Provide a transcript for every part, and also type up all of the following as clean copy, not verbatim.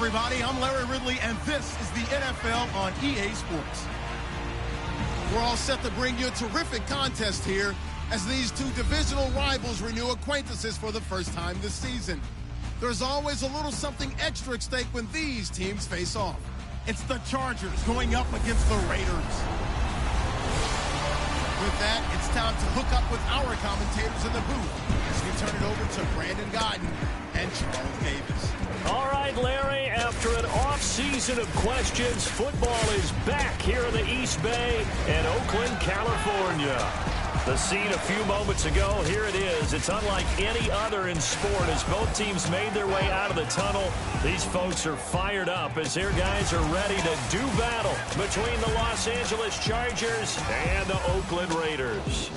everybody. I'm Larry Ridley, and this is the NFL on EA Sports. We're all set to bring you a terrific contest here as these two divisional rivals renew acquaintances for the first time this season. There's always a little something extra at stake when these teams face off. It's the Chargers going up against the Raiders. With that, it's time to hook up with our commentators in the booth as we turn it over to Brandon Godden and Charles Davis. All right, Larry, after an off-season of questions, football is back here in the East Bay in Oakland, California. The scene a few moments ago, here it is. It's unlike any other in sport as both teams made their way out of the tunnel. These folks are fired up as their guys are ready to do battle between the Los Angeles Chargers and the Oakland Raiders.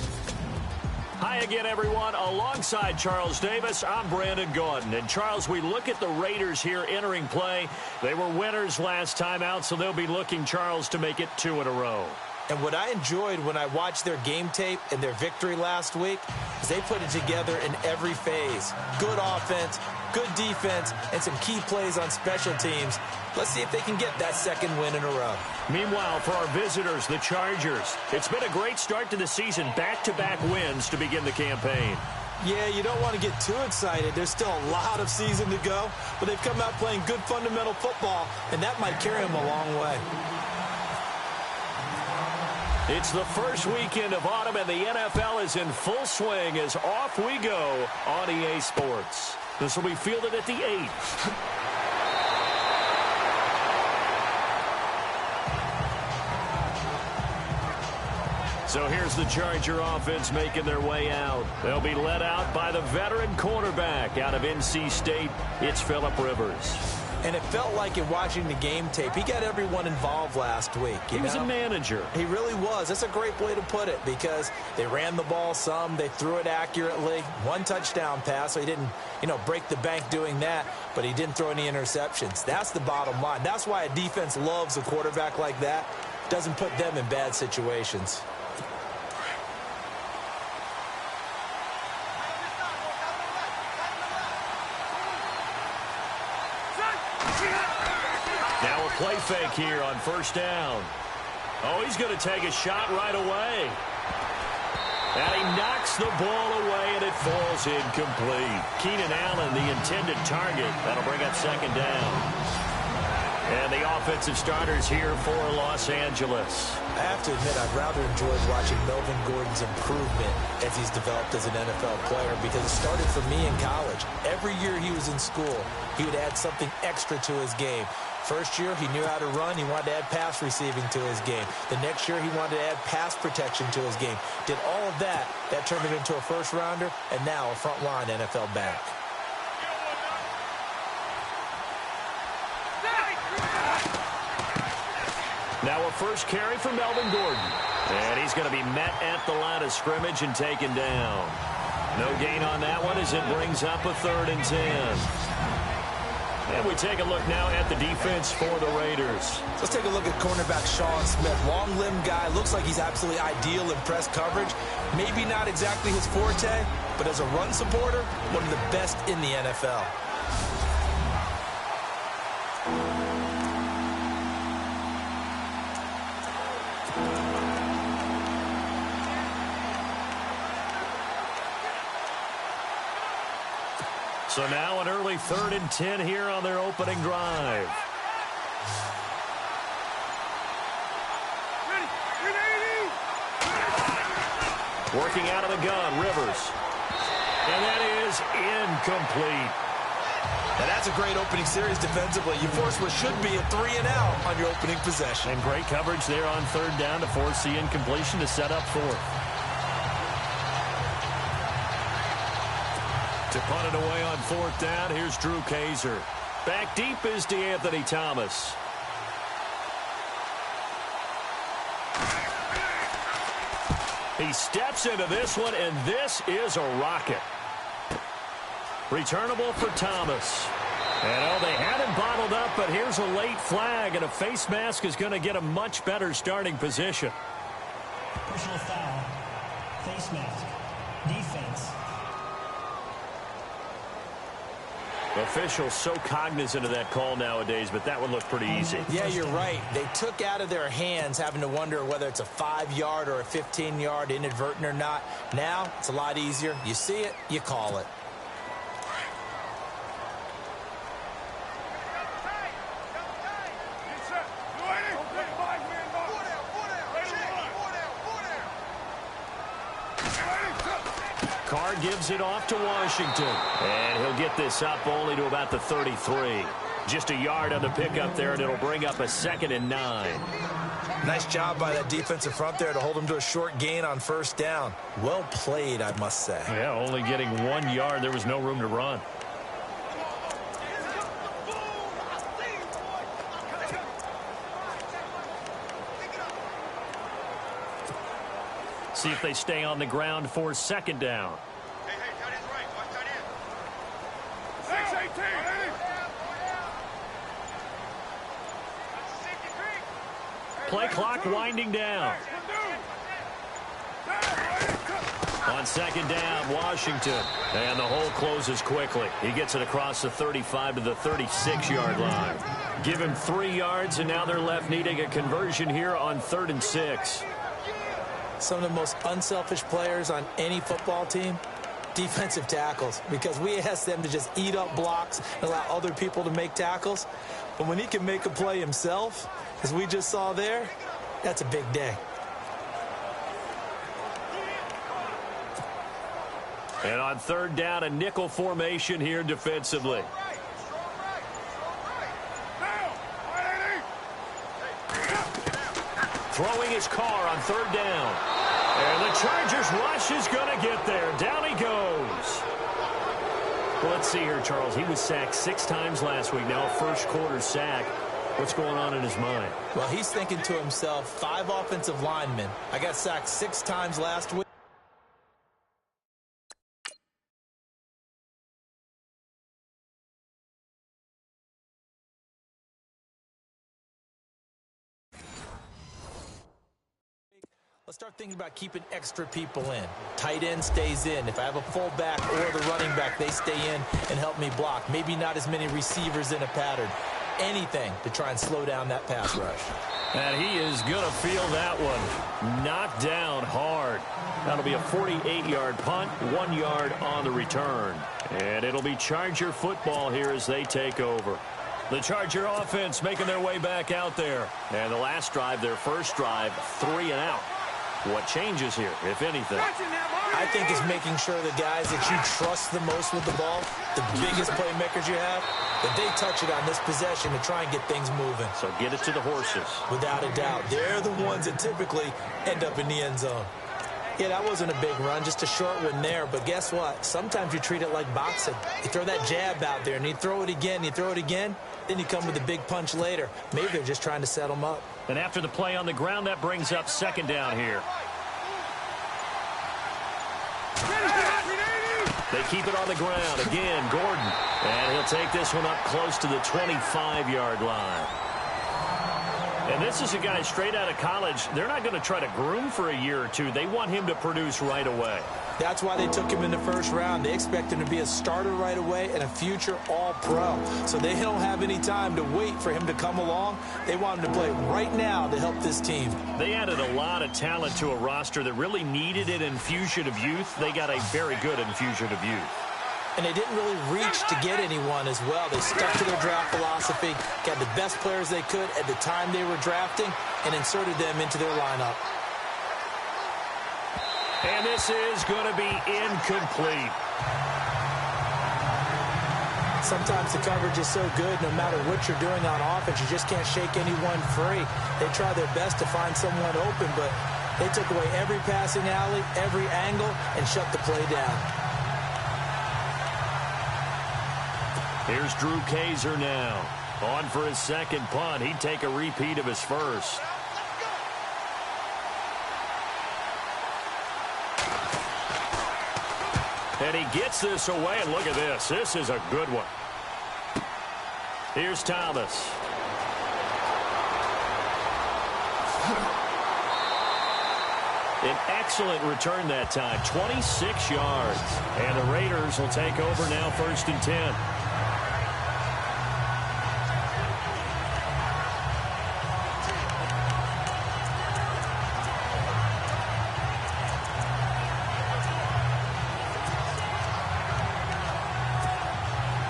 Hi again, everyone. Alongside Charles Davis, I'm Brandon Gordon. And, Charles, we look at the Raiders here entering play. They were winners last time out, so they'll be looking, Charles, to make it 2 in a row. And what I enjoyed when I watched their game tape and their victory last week is they put it together in every phase. Good offense, good defense, and some key plays on special teams. Let's see if they can get that second win in a row. Meanwhile, for our visitors, the Chargers, it's been a great start to the season. Back-to-back wins to begin the campaign. Yeah, you don't want to get too excited. There's still a lot of season to go, but they've come out playing good fundamental football, and that might carry them a long way. It's the first weekend of autumn, and the NFL is in full swing as off we go on EA Sports. This will be fielded at the 8th. So here's the Charger offense making their way out. They'll be led out by the veteran quarterback out of NC State. It's Phillip Rivers. And it felt like in watching the game tape, he got everyone involved last week. He was a manager. He really was. That's a great way to put it because they ran the ball some. They threw it accurately. 1 touchdown pass, so he didn't, break the bank doing that, but he didn't throw any interceptions. That's the bottom line. That's why a defense loves a quarterback like that. Doesn't put them in bad situations. Now a play fake here on first down. Oh, he's going to take a shot right away. And he knocks the ball away, and it falls incomplete. Keenan Allen, the intended target. That'll bring up second down. And the offensive starters here for Los Angeles. I have to admit, I've rather enjoyed watching Melvin Gordon's improvement as he's developed as an NFL player because it started for me in college. Every year he was in school, he would add something extra to his game. First year, he knew how to run. He wanted to add pass receiving to his game. The next year, he wanted to add pass protection to his game. Did all of that. That turned him into a first-rounder, and now a front-line NFL back. Now a first carry for Melvin Gordon. And he's going to be met at the line of scrimmage and taken down. No gain on that one as it brings up a 3rd and 10. And we take a look now at the defense for the Raiders. Let's take a look at cornerback Sean Smith. Long-limbed guy. Looks like he's absolutely ideal in press coverage. Maybe not exactly his forte, but as a run supporter, one of the best in the NFL. So now an early 3rd and 10 here on their opening drive. Working out of the gun, Rivers. And that is incomplete. And that's a great opening series defensively. You force what should be a 3-and-out on your opening possession. And great coverage there on 3rd down to force the incompletion to set up 4th. To punt it away on 4th down, here's Drew Kaiser. Back deep is DeAnthony Thomas. He steps into this one, and this is a rocket. Returnable for Thomas. And they had him bottled up, but here's a late flag, and a face mask is going to get a much better starting position. Personal foul, face mask, defense. Officials so cognizant of that call nowadays, but that one looked pretty easy. Yeah, you're right. They took out of their hands having to wonder whether it's a 5-yard or a 15-yard, inadvertent or not. Now, it's a lot easier. You see it, you call it. Carr gives it off to Washington. And he'll get this up only to about the 33. Just a yard on the pickup there, and it'll bring up a 2nd and 9. Nice job by that defensive front there to hold him to a short gain on first down. Well played, I must say. Yeah, only getting 1 yard. There was no room to run. See if they stay on the ground for 2nd down. Play clock winding down. On 2nd down, Washington. And the hole closes quickly. He gets it across the 35 to the 36-yard line. Give him 3 yards, and now they're left needing a conversion here on 3rd and 6. Some of the most unselfish players on any football team, defensive tackles, because we ask them to just eat up blocks and allow other people to make tackles. But when he can make a play himself, as we just saw there, that's a big day. And on 3rd down, a nickel formation here defensively. Throwing his Carr on 3rd down. And the Chargers rush is going to get there. Down he goes. Well, let's see here, Charles. He was sacked 6 times last week. Now a first-quarter sack. What's going on in his mind? Well, he's thinking to himself, 5 offensive linemen. I got sacked 6 times last week. Let's start thinking about keeping extra people in. Tight end stays in. If I have a fullback or the running back, they stay in and help me block. Maybe not as many receivers in a pattern. Anything to try and slow down that pass rush. And he is going to feel that one. Knocked down hard. That'll be a 48-yard punt, 1 yard on the return. And it'll be Charger football here as they take over. The Charger offense making their way back out there. And the last drive, their first drive, 3 and out. What changes here, if anything? I think it's making sure the guys that you trust the most with the ball, the biggest playmakers you have, that they touch it on this possession to try and get things moving. So get it to the horses. Without a doubt. They're the ones that typically end up in the end zone. Yeah, that wasn't a big run, just a short one there. But guess what? Sometimes you treat it like boxing. You throw that jab out there, and you throw it again, then you come with a big punch later. Maybe they're just trying to set them up. And after the play on the ground, that brings up 2nd down here. They keep it on the ground. Again, Gordon. And he'll take this one up close to the 25-yard line. And this is a guy straight out of college. They're not going to try to groom for a year or 2. They want him to produce right away. That's why they took him in the first round. They expect him to be a starter right away and a future all-pro. So they don't have any time to wait for him to come along. They want him to play right now to help this team. They added a lot of talent to a roster that really needed an infusion of youth. They got a very good infusion of youth. And they didn't really reach to get anyone as well. They stuck to their draft philosophy, got the best players they could at the time they were drafting, and inserted them into their lineup. And this is going to be incomplete. Sometimes the coverage is so good, no matter what you're doing on offense, you just can't shake anyone free. They try their best to find someone open, but they took away every passing alley, every angle, and shut the play down. Here's Drew Kaiser now. On for his 2nd punt. He'd take a repeat of his first. And he gets this away, and look at this. This is a good one. Here's Thomas. An excellent return that time, 26 yards. And the Raiders will take over now 1st and 10.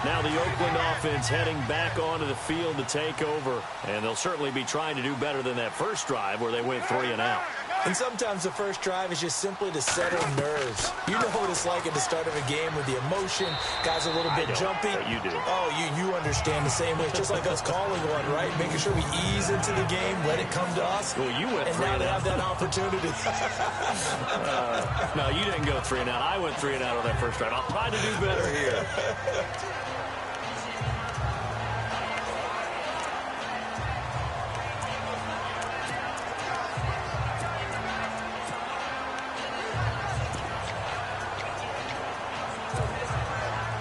Now the Oakland offense heading back onto the field to take over. And they'll certainly be trying to do better than that first drive where they went 3 and out. And sometimes the first drive is just simply to settle nerves. You know what it's like at the start of a game with the emotion. Guys a little bit jumpy. But you do. Oh, you understand the same way. It's just like us calling one, right? Making sure we ease into the game, let it come to us. Well, you went 3 and out. And now they have that opportunity. No, you didn't go 3 and out. I went 3 and out on that first drive. I'll try to do better here.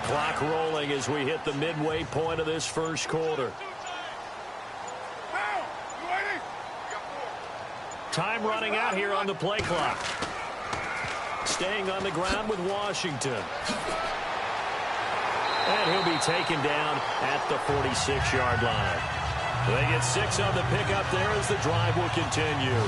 Clock rolling as we hit the midway point of this first quarter. Time running out here on the play clock. Staying on the ground with Washington. And he'll be taken down at the 46-yard line. They get 6 on the pickup there as the drive will continue.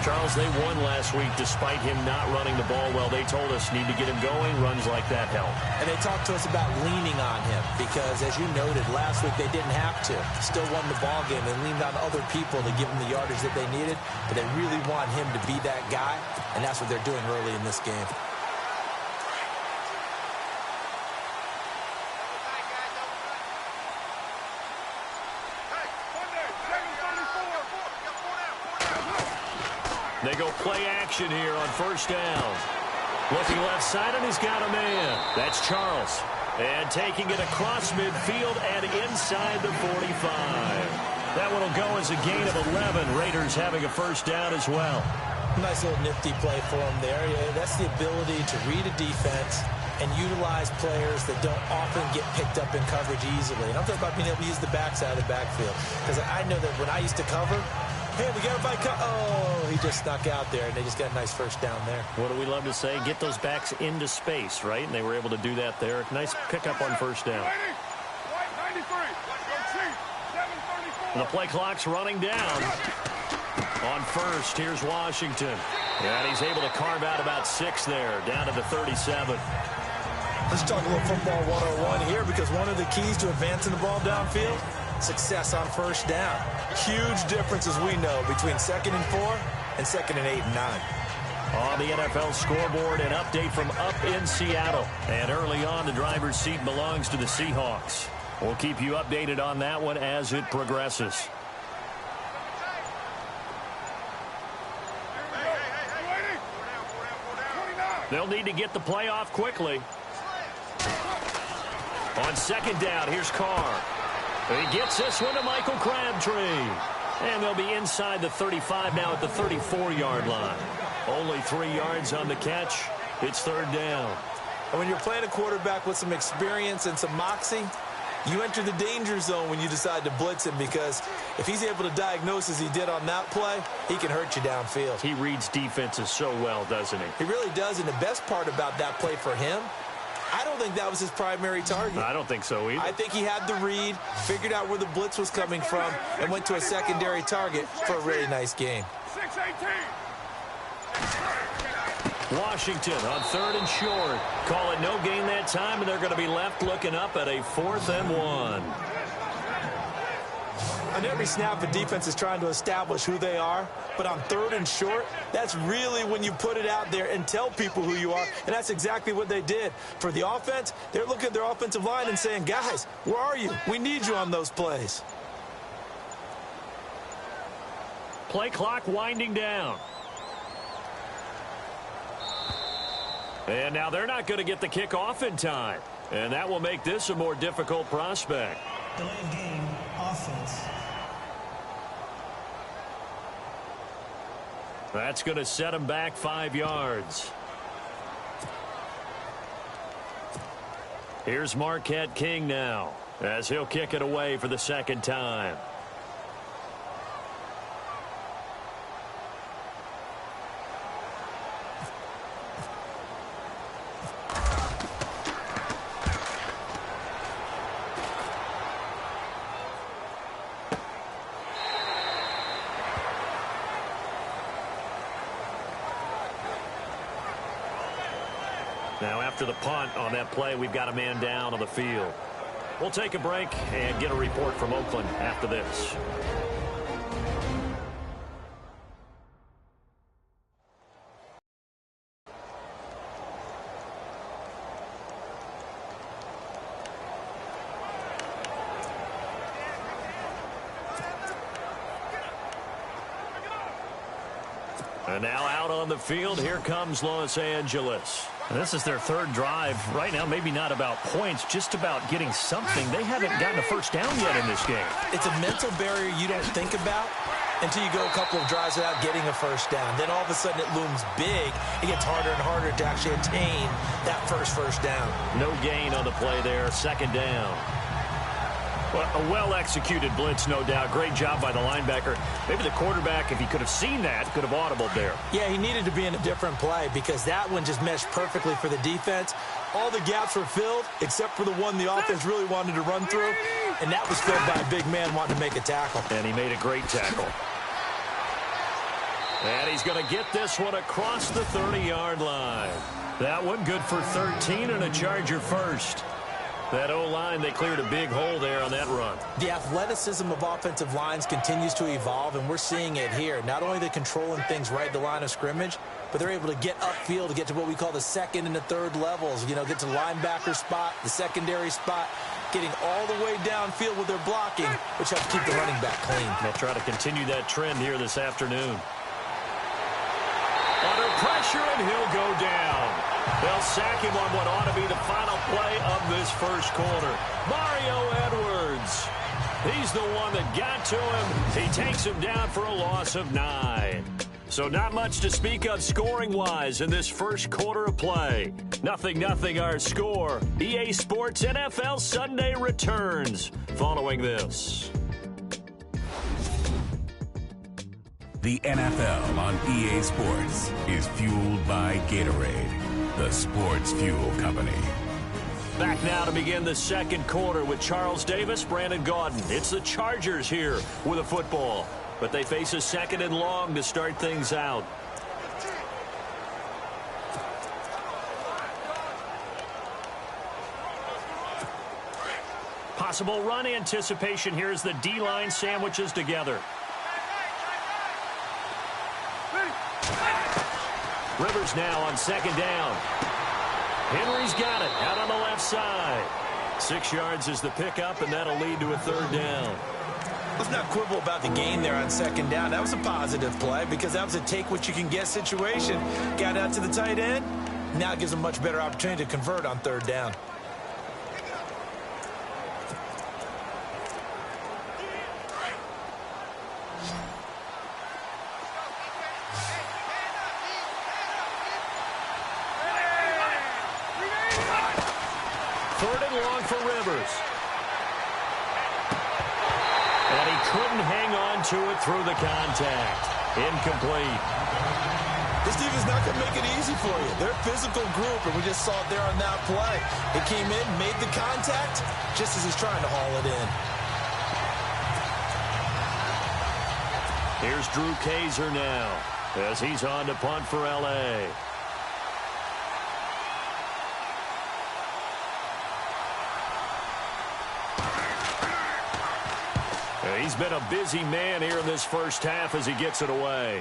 Charles, they won last week despite him not running the ball well. They told us need to get him going. Runs like that help. And they talked to us about leaning on him because, as you noted, last week they didn't have to. Still won the ball game. They leaned on other people to give them the yardage that they needed, but they really want him to be that guy, and that's what they're doing early in this game. They go play action here on first down. Looking left side, and he's got a man. That's Charles. And taking it across midfield and inside the 45. That one will go as a gain of 11. Raiders having a first down as well. Nice little nifty play for him there. Yeah, that's the ability to read a defense and utilize players that don't often get picked up in coverage easily. And I'm talking about being able to use the backside of the backfield. Because I know that when I used to cover, hey, we got everybody oh, he just snuck out there, and they just got a nice first down there. What do we love to say? Get those backs into space, right? And they were able to do that there. Nice pickup on first down. And the play clock's running down. On first, here's Washington. And he's able to carve out about 6 there, down to the 37. Let's talk a little football 101 here, because one of the keys to advancing the ball downfield, success on first down. Huge difference, as we know, between 2nd and 4 and 2nd and 8 and 9. On the NFL scoreboard, an update from up in Seattle. And early on, the driver's seat belongs to the Seahawks. We'll keep you updated on that one as it progresses. They'll need to get the play off quickly. On second down, here's Carr. He gets this one to Michael Crabtree. And they'll be inside the 35 now at the 34-yard line. Only 3 yards on the catch. It's third down. And when you're playing a quarterback with some experience and some moxie, you enter the danger zone when you decide to blitz him, because if he's able to diagnose as he did on that play, he can hurt you downfield. He reads defenses so well, doesn't he? He really does, and the best part about that play for him, I don't think that was his primary target. I don't think so either. I think he had the read, figured out where the blitz was coming from, and went to a secondary target for a really nice game. 6-18. Washington on 3rd and short. Call it no gain that time, and they're going to be left looking up at a 4th and 1. On every snap, the defense is trying to establish who they are, but on 3rd and short, that's really when you put it out there and tell people who you are, and that's exactly what they did. For the offense, they're looking at their offensive line and saying, guys, where are you? We need you on those plays. Play clock winding down. And now they're not going to get the kickoff in time. And that will make this a more difficult prospect. Delay of game, offense. That's going to set him back 5 yards. Here's Marquette King now, as he'll kick it away for the 2nd time. Now, after the punt on that play, we've got a man down on the field. We'll take a break and get a report from Oakland after this. And now out on the field, here comes Los Angeles. And this is their third drive. Right now, maybe not about points, just about getting something. They haven't gotten a first down yet in this game. It's a mental barrier you don't think about until you go a couple of drives without getting a first down. Then all of a sudden it looms big. It gets harder and harder to actually attain that first down. No gain on the play there, second down. Well, a well-executed blitz, no doubt. Great job by the linebacker. Maybe the quarterback, if he could have seen that, could have audibled there. Yeah, he needed to be in a different play because that one just meshed perfectly for the defense. All the gaps were filled except for the one the offense really wanted to run through, and that was filled by a big man wanting to make a tackle. And he made a great tackle. And he's going to get this one across the 30-yard line. That one good for 13 and a Charger first. That O-line, they cleared a big hole there on that run. The athleticism of offensive lines continues to evolve, and we're seeing it here. Not only are they controlling things right at the line of scrimmage, but they're able to get upfield to get to what we call the second and the third levels. You know, get to the linebacker spot, the secondary spot, getting all the way downfield with their blocking, which helps keep the running back clean. They'll try to continue that trend here this afternoon. Under pressure, and he'll go down. They'll sack him on what ought to be the final play of this first quarter. Mario Edwards. He's the one that got to him. He takes him down for a loss of 9. So not much to speak of scoring-wise in this first quarter of play. 0-0 our score. EA Sports NFL Sunday returns following this. The NFL on EA Sports is fueled by Gatorade, the sports fuel company. Back now to begin the second quarter with Charles Davis, Brandon Gaudin. It's the Chargers here with a football, but they face a second and long to start things out. Possible run anticipation here as the D-line sandwiches together. Rivers now on second down. Henry's got it out on the left side. 6 yards is the pickup, and that'll lead to a third down. Let's not quibble about the gain there on second down. That was a positive play because that was a take-what-you-can-get situation. Got out to the tight end. Now it gives them a much better opportunity to convert on third down. Third and long for Rivers. And he couldn't hang on to it through the contact. Incomplete. This defense is not going to make it easy for you. They're a physical group, and we just saw it there on that play. It came in, made the contact, just as he's trying to haul it in. Here's Drew Kaiser now as he's on to punt for L.A. He's been a busy man here in this first half as he gets it away.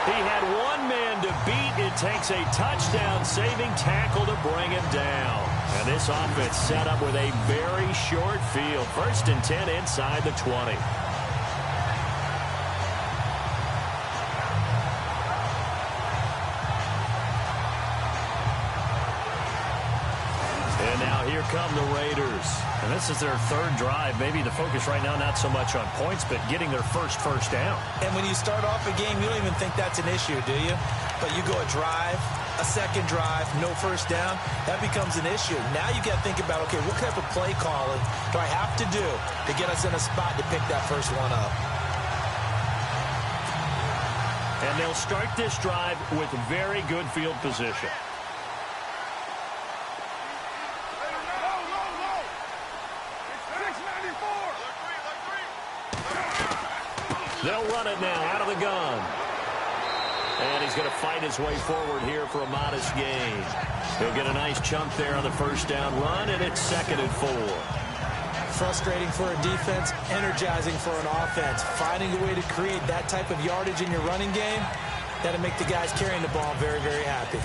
He had one man to beat. It takes a touchdown-saving tackle to bring him down. And this offense set up with a very short field. 1st and 10 inside the 20. Here come the Raiders. And this is their third drive. Maybe the focus right now not so much on points, but getting their first down. And when you start off a game, you don't even think that's an issue, do you? But you go a drive, a second drive, no first down, that becomes an issue. Now you got to think about, okay, what type of play calling do I have to do to get us in a spot to pick that first one up? And they'll start this drive with very good field position. They'll run it now out of the gun. And he's going to fight his way forward here for a modest gain. He'll get a nice chunk there on the first down run, and it's 2nd and 4. Frustrating for a defense, energizing for an offense. Finding a way to create that type of yardage in your running game, that'll make the guys carrying the ball very, very happy.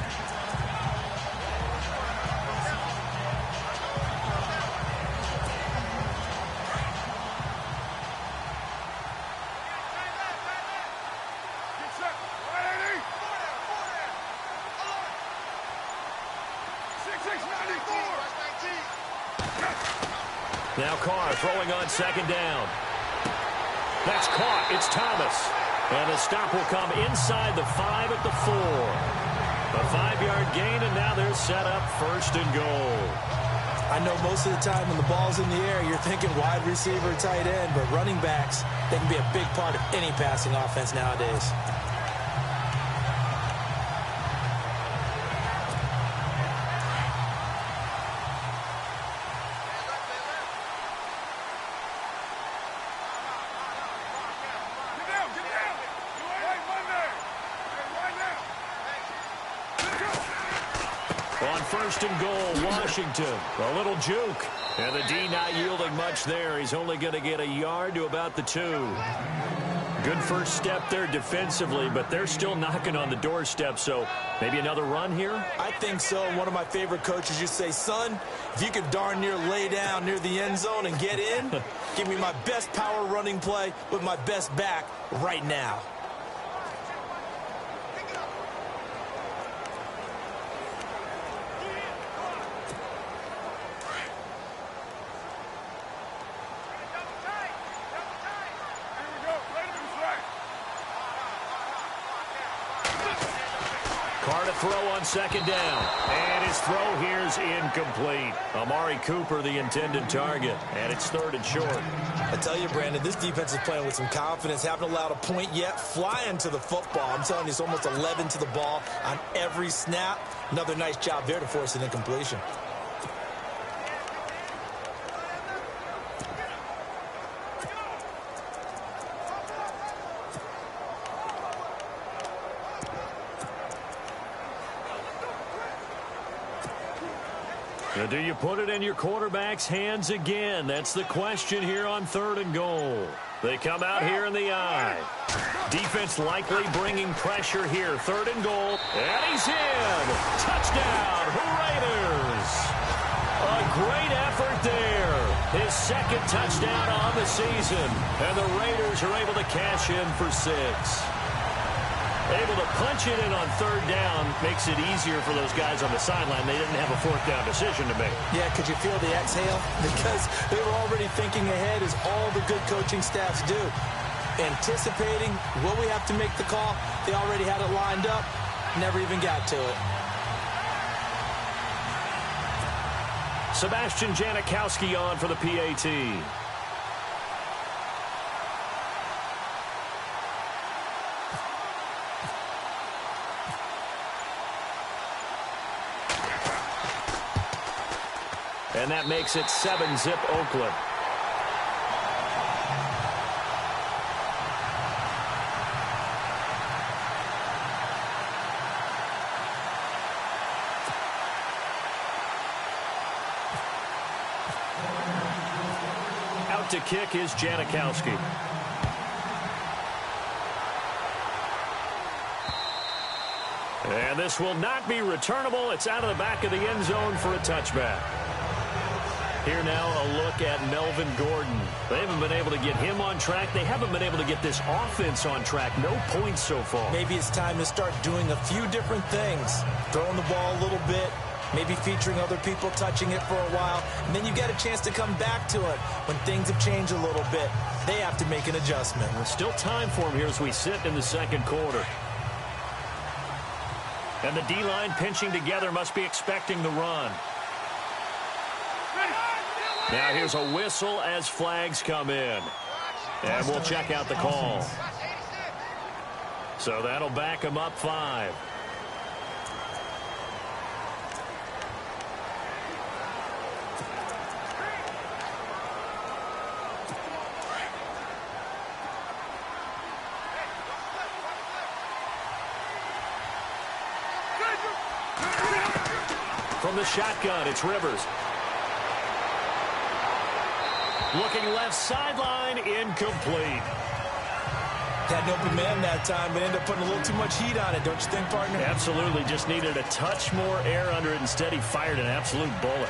Now Carr throwing on 2nd down. That's caught. It's Thomas. And the stop will come inside the 5 at the 4. A 5-yard gain, and now they're set up 1st and goal. I know most of the time when the ball's in the air, you're thinking wide receiver, tight end, but running backs, they can be a big part of any passing offense nowadays. On 1st and goal, Washington. A little juke. And the D not yielding much there. He's only going to get a yard to about the 2. Good first step there defensively, but they're still knocking on the doorstep, so maybe another run here? I think so. One of my favorite coaches used to say, son, if you could darn near lay down near the end zone and get in, give me my best power running play with my best back right now. Carr to throw on 2nd down. And his throw here's incomplete. Amari Cooper, the intended target. And it's 3rd and short. I tell you, Brandon, this defense is playing with some confidence. Haven't allowed a point yet. Flying to the football. I'm telling you, it's almost 11 to the ball on every snap. Another nice job there to force an incompletion. Now, do you put it in your quarterback's hands again? That's the question here on 3rd and goal. They come out here in the eye. Defense likely bringing pressure here. 3rd and goal. And he's in. Touchdown, Raiders. A great effort there. His 2nd touchdown on the season. And the Raiders are able to cash in for 6. Able to punch it in on 3rd down makes it easier for those guys on the sideline. They didn't have a 4th down decision to make. Yeah, could you feel the exhale? Because they were already thinking ahead, as all the good coaching staffs do. Anticipating, will we have to make the call? They already had it lined up, never even got to it. Sebastian Janikowski on for the PAT. And that makes it 7-zip Oakland. Out to kick is Janikowski. And this will not be returnable. It's out of the back of the end zone for a touchback. Here now a look at Melvin Gordon. They haven't been able to get him on track. They haven't been able to get this offense on track. No points so far. Maybe it's time to start doing a few different things. Throwing the ball a little bit, maybe featuring other people touching it for a while, and then you get a chance to come back to it when things have changed a little bit. They have to make an adjustment. There's still time for him here as we sit in the 2nd quarter. And the D-line pinching together, must be expecting the run. Now here's a whistle as flags come in. And we'll check out the call. So that'll back him up 5. From the shotgun, it's Rivers. Looking left sideline, incomplete. Had an open man that time, but ended up putting a little too much heat on it, don't you think, partner? Absolutely. Just needed a touch more air under it. Instead, he fired an absolute bullet.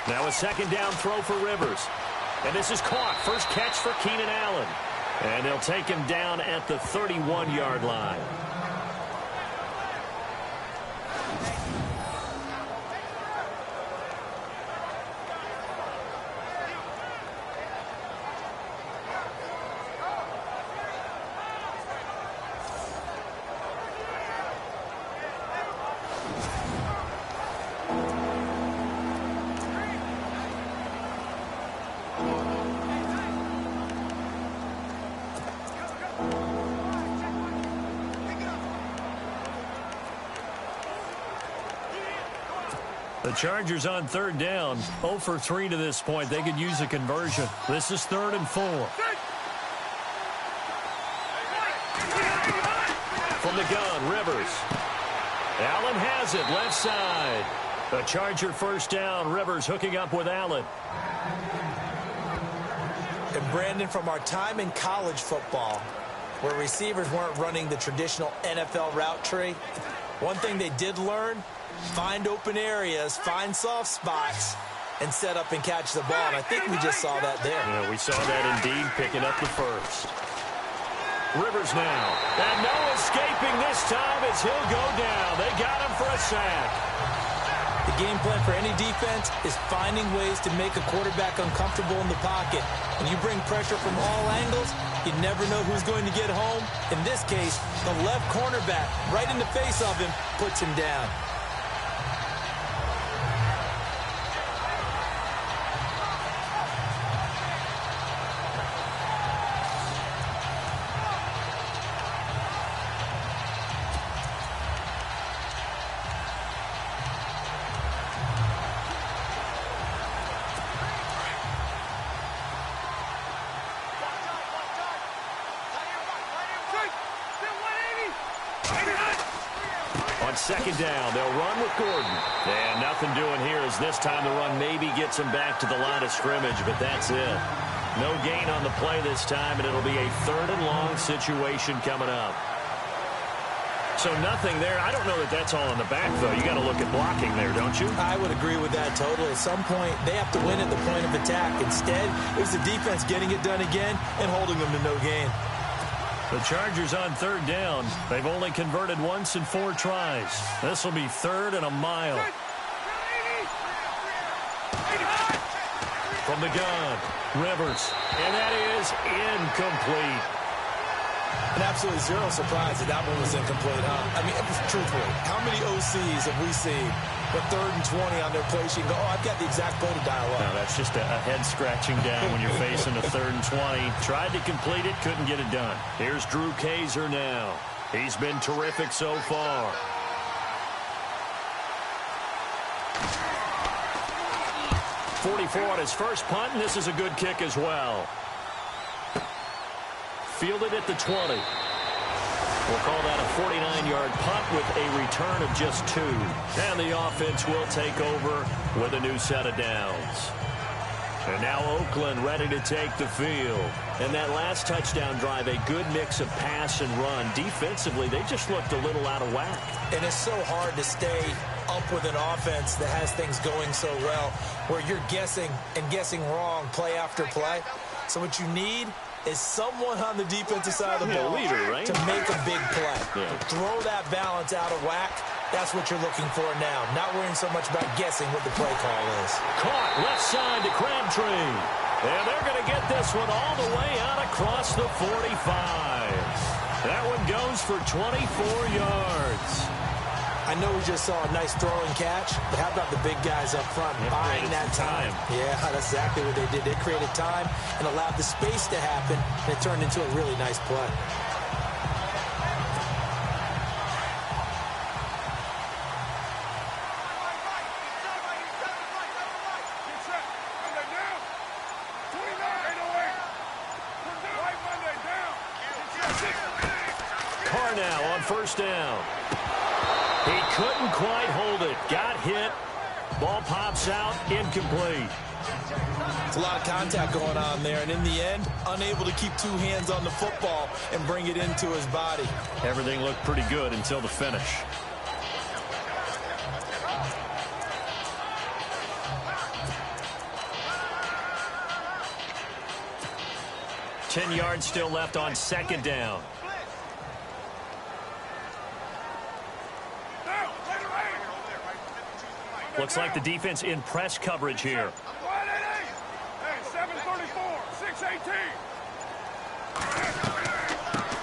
Now a second down throw for Rivers. And this is caught. First catch for Keenan Allen. And they'll take him down at the 31-yard line. The Chargers on third down, 0 for 3 to this point. They could use a conversion. This is 3rd and 4. From the gun, Rivers. Allen has it, left side. The Charger first down, Rivers hooking up with Allen. And Brandon, from our time in college football, where receivers weren't running the traditional NFL route tree, one thing they did learn: find open areas, find soft spots, and set up and catch the ball. And I think we just saw that there. Yeah, we saw that indeed, picking up the first. Rivers now. And no escaping this time as he'll go down. They got him for a sack. The game plan for any defense is finding ways to make a quarterback uncomfortable in the pocket. When you bring pressure from all angles, you never know who's going to get home. In this case, the left cornerback, right in the face of him, puts him down. On second down, they'll run with Gordon. And nothing doing here as this time the run maybe gets him back to the line of scrimmage, but that's it. No gain on the play this time, and it'll be a 3rd and long situation coming up. So nothing there. I don't know that that's all in the back, though. You got to look at blocking there, don't you? I would agree with that totally. At some point, they have to win at the point of attack. Instead, it was the defense getting it done again and holding them to no gain. The Chargers on third down. They've only converted once in 4 tries. This will be 3rd and a mile. From the gun, Rivers. And that is incomplete. And absolutely zero surprise that that one was incomplete, huh? I mean, truthfully, how many OCs have we seen with 3rd and 20 on their play sheet and go, oh, I've got the exact play to dial up? No, that's just a head-scratching down when you're facing a 3rd and 20. Tried to complete it, couldn't get it done. Here's Drew Kaiser now. He's been terrific so far. .44 on his first punt, and this is a good kick as well. Fielded at the 20. We'll call that a 49-yard punt with a return of just 2. And the offense will take over with a new set of downs. And now Oakland ready to take the field. And that last touchdown drive, a good mix of pass and run. Defensively, they just looked a little out of whack. And it's so hard to stay up with an offense that has things going so well, where you're guessing and guessing wrong play after play. So what you need is someone on the defensive side of the ball to make a big play. Yeah. Throw that balance out of whack. That's what you're looking for now. Not worrying so much about guessing what the play call is. Caught left side to Crabtree. And they're going to get this one all the way out across the 45. That one goes for 24 yards. I know we just saw a nice throw and catch, but how about the big guys up front buying that time? Yeah, that's exactly what they did. They created time and allowed the space to happen, and it turned into a really nice play. Carr now on first down. He couldn't quite hold it. Got hit. Ball pops out. Incomplete. It's a lot of contact going on there, and in the end, unable to keep two hands on the football and bring it into his body. Everything looked pretty good until the finish. Ten yards still left on second down. Looks like the defense in press coverage here.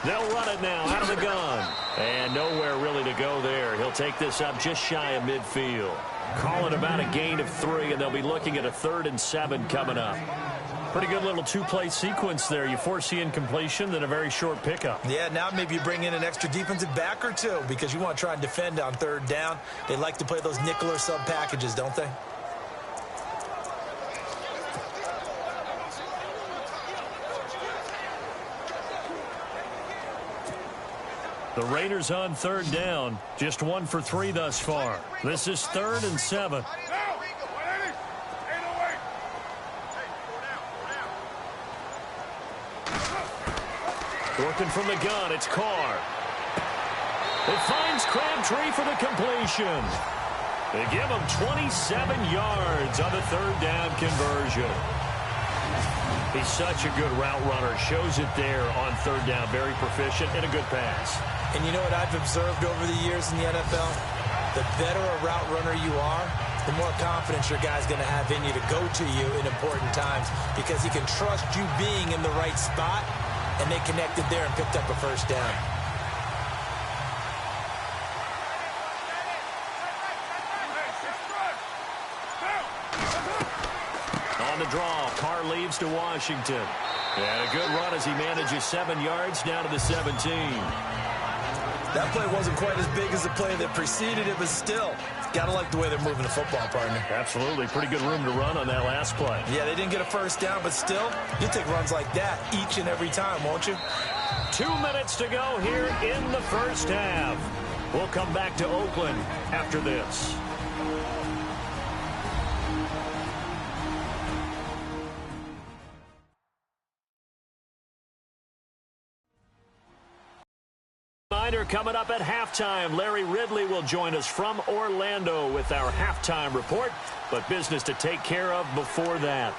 They'll run it now out of the gun. And nowhere really to go there. He'll take this up just shy of midfield. Call it about a gain of 3, and they'll be looking at a 3rd and 7 coming up. Pretty good little two-play sequence there. You force the incompletion, then a very short pickup. Yeah, now maybe you bring in an extra defensive back or two because you want to try and defend on 3rd down. They like to play those nickel or sub packages, don't they? The Raiders on 3rd down. Just 1 for 3 thus far. This is 3rd and 7. Working from the gun, it's Carr. It finds Crabtree for the completion. They give him 27 yards on the 3rd down conversion. He's such a good route runner. Shows it there on 3rd down. Very proficient and a good pass. And you know what I've observed over the years in the NFL? The better a route runner you are, the more confidence your guy's going to have in you to go to you in important times because he can trust you being in the right spot. And they connected there and picked up a 1st down. On the draw, Carr leads to Washington. And a good run as he manages 7 yards down to the 17. That play wasn't quite as big as the play that preceded it, but still, gotta like the way they're moving the football, partner. Absolutely. Pretty good room to run on that last play. Yeah, they didn't get a 1st down, but still, you'll take runs like that each and every time, won't you? 2 minutes to go here in the first half. We'll come back to Oakland after this. Coming up at halftime, Larry Ridley will join us from Orlando with our halftime report, but business to take care of before that.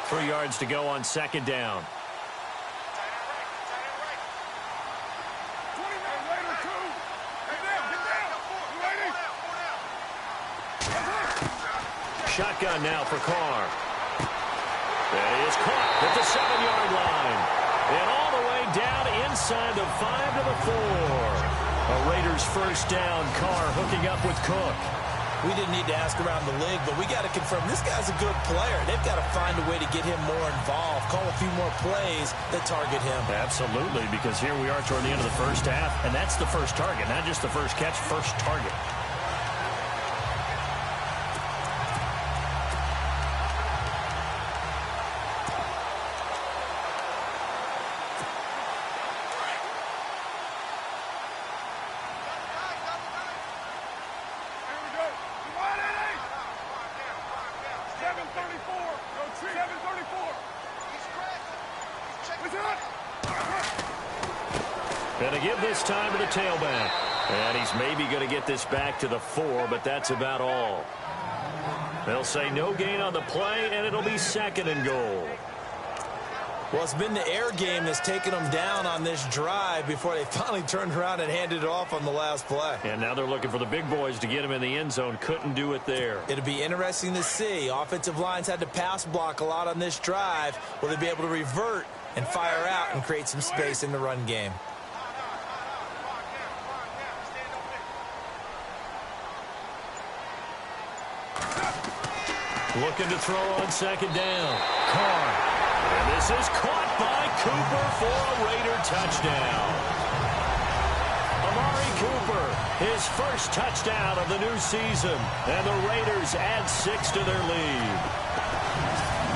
3 yards to go on 2nd down. Shotgun now for Carr. That is caught at the 7-yard line. And all the way down inside the 5 to the 4. A Raiders 1st down. Carr hooking up with Cook. We didn't need to ask around the league, but we got to confirm this guy's a good player. They've got to find a way to get him more involved, call a few more plays that target him. Absolutely, because here we are toward the end of the first half, and that's the first target, not just the first catch, first target. And to give this time to the tailback. And he's maybe going to get this back to the 4, but that's about all. They'll say no gain on the play, and it'll be 2nd and goal. Well, it's been the air game that's taken them down on this drive before they finally turned around and handed it off on the last play. And now they're looking for the big boys to get him in the end zone. Couldn't do it there. It'll be interesting to see. Offensive lines had to pass block a lot on this drive. Will they be able to revert and fire out and create some space in the run game? Looking to throw on 2nd down. Carr. And this is caught by Cooper for a Raider touchdown. Amari Cooper, his first touchdown of the new season. And the Raiders add 6 to their lead.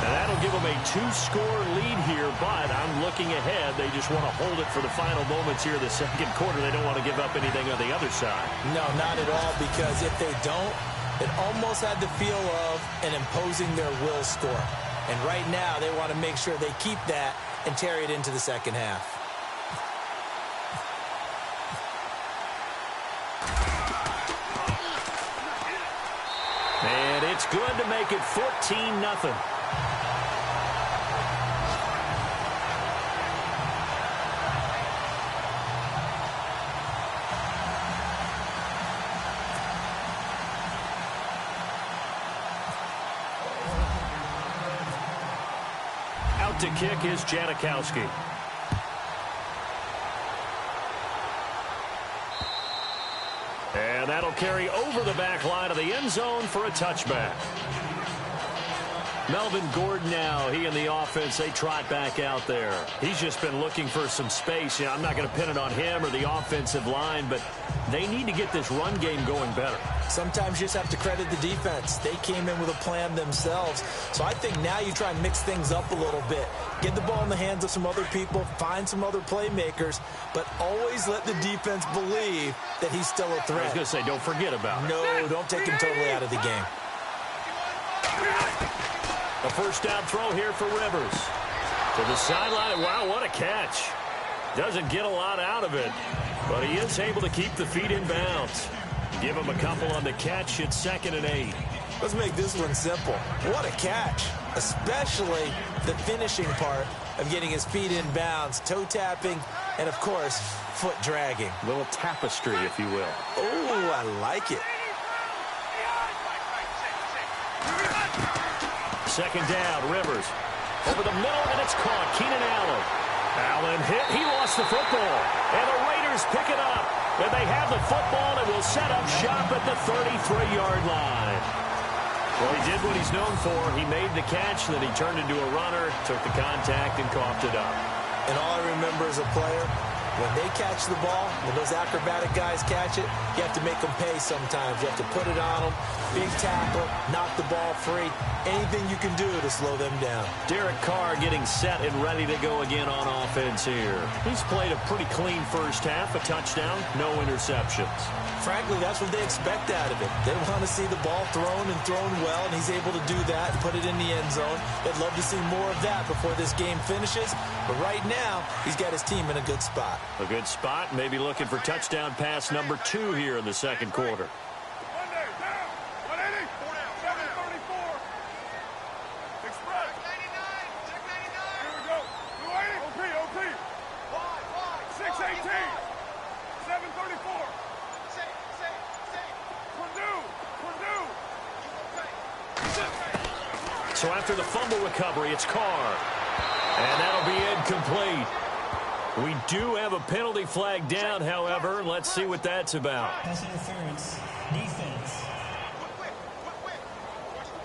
And That'll give them a 2-score lead here, but I'm looking ahead. They just want to hold it for the final moments here in the second quarter. They don't want to give up anything on the other side. No, not at all, because if they don't, it almost had the feel of an imposing their will score. And right now, they want to make sure they keep that and carry it into the second half. And it's good to make it 14-0. Out to kick is Janikowski. And that'll carry over the back line of the end zone for a touchback. Melvin Gordon now, he and the offense, they trot back out there. He's just been looking for some space. You know, I'm not going to pin it on him or the offensive line, but they need to get this run game going better. Sometimes you just have to credit the defense. They came in with a plan themselves. So I think now you try and mix things up a little bit. Get the ball in the hands of some other people, find some other playmakers, but always let the defense believe that he's still a threat. I was going to say, don't forget about it. No, don't take him totally out of the game. A first down throw here for Rivers. To the sideline. Wow, what a catch. Doesn't get a lot out of it, but he is able to keep the feet in bounds. Give him a couple on the catch. It's 2nd and 8. Let's make this one simple. What a catch, especially the finishing part of getting his feet in bounds, toe tapping, and, of course, foot dragging. A little tapestry, if you will. Oh, I like it. Second down, Rivers. Over the middle, and it's caught. Keenan Allen. Allen hit. He lost the football. And the Raiders pick it up. And they have the football and will set up shop at the 33-yard line. Well, he did what he's known for. He made the catch, then he turned into a runner, took the contact, and coughed it up. And all I remember as a player, when they catch the ball, when those acrobatic guys catch it, you have to make them pay sometimes. You have to put it on them, big tackle, knock the ball free. Anything you can do to slow them down. Derek Carr getting set and ready to go again on offense here. He's played a pretty clean first half, a touchdown, no interceptions. Frankly, that's what they expect out of it. They want to see the ball thrown and thrown well, and he's able to do that and put it in the end zone. They'd love to see more of that before this game finishes. But right now, he's got his team in a good spot. A good spot, maybe looking for touchdown pass number 2 here in the second quarter. So after the fumble recovery, it's Carr. And that'll be incomplete. We do have a penalty flag down, however. Let's see what that's about. Pass interference. Defense.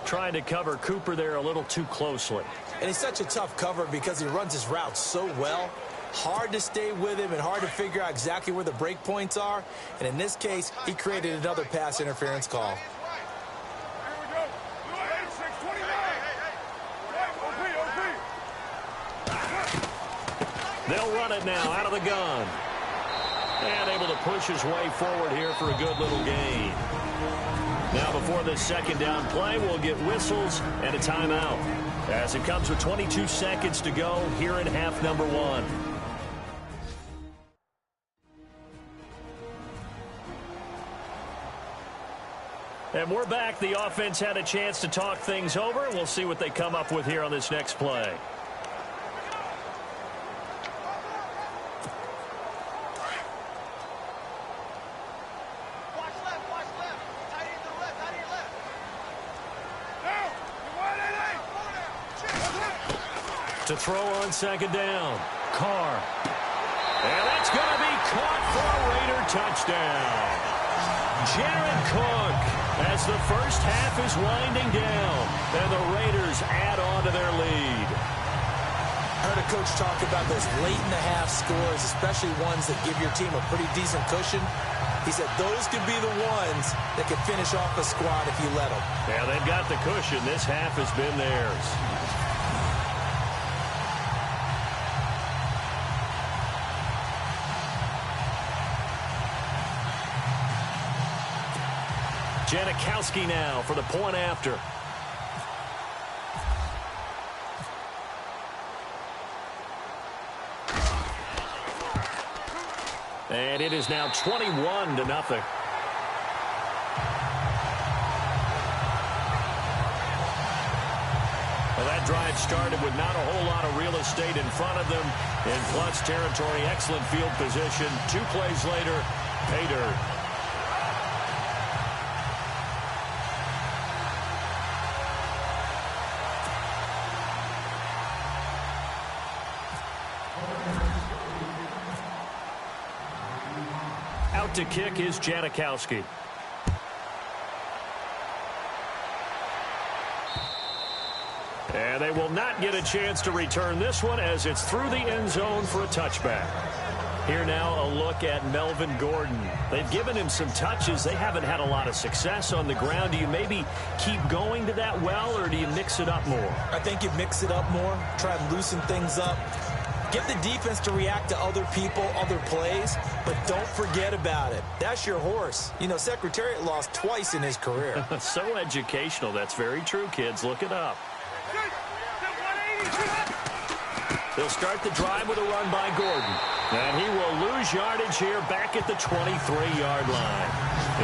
Trying to cover Cooper there a little too closely. And he's such a tough cover because he runs his route so well. Hard to stay with him and hard to figure out exactly where the break points are. And in this case, he created another pass interference call. They'll run it now out of the gun. And able to push his way forward here for a good little gain. Now before this second down play, we'll get whistles and a timeout. As it comes with 22 seconds to go here in half number 1. And we're back. The offense had a chance to talk things over. We'll see what they come up with here on this next play. To throw on second down. Carr. And that's going to be caught for a Raider touchdown. Jared Cook as the first half is winding down. And the Raiders add on to their lead. I heard a coach talk about those late-in-the-half scores, especially ones that give your team a pretty decent cushion. He said those could be the ones that could finish off a squad if you let them. Yeah, they've got the cushion. This half has been theirs. Janikowski now for the point after. And it is now 21-0. Well, that drive started with not a whole lot of real estate in front of them. In plus territory, excellent field position. 2 plays later, pay dirt. Out to kick is Janikowski. And they will not get a chance to return this one as it's through the end zone for a touchback. Here now a look at Melvin Gordon. They've given him some touches. They haven't had a lot of success on the ground. Do you maybe keep going to that well, or do you mix it up more? I think you mix it up more, try and loosen things up. Get the defense to react to other people, other plays, but don't forget about it. That's your horse. You know, Secretariat lost twice in his career. So educational. That's very true, kids. Look it up. They'll start the drive with a run by Gordon. And he will lose yardage here back at the 23-yard line.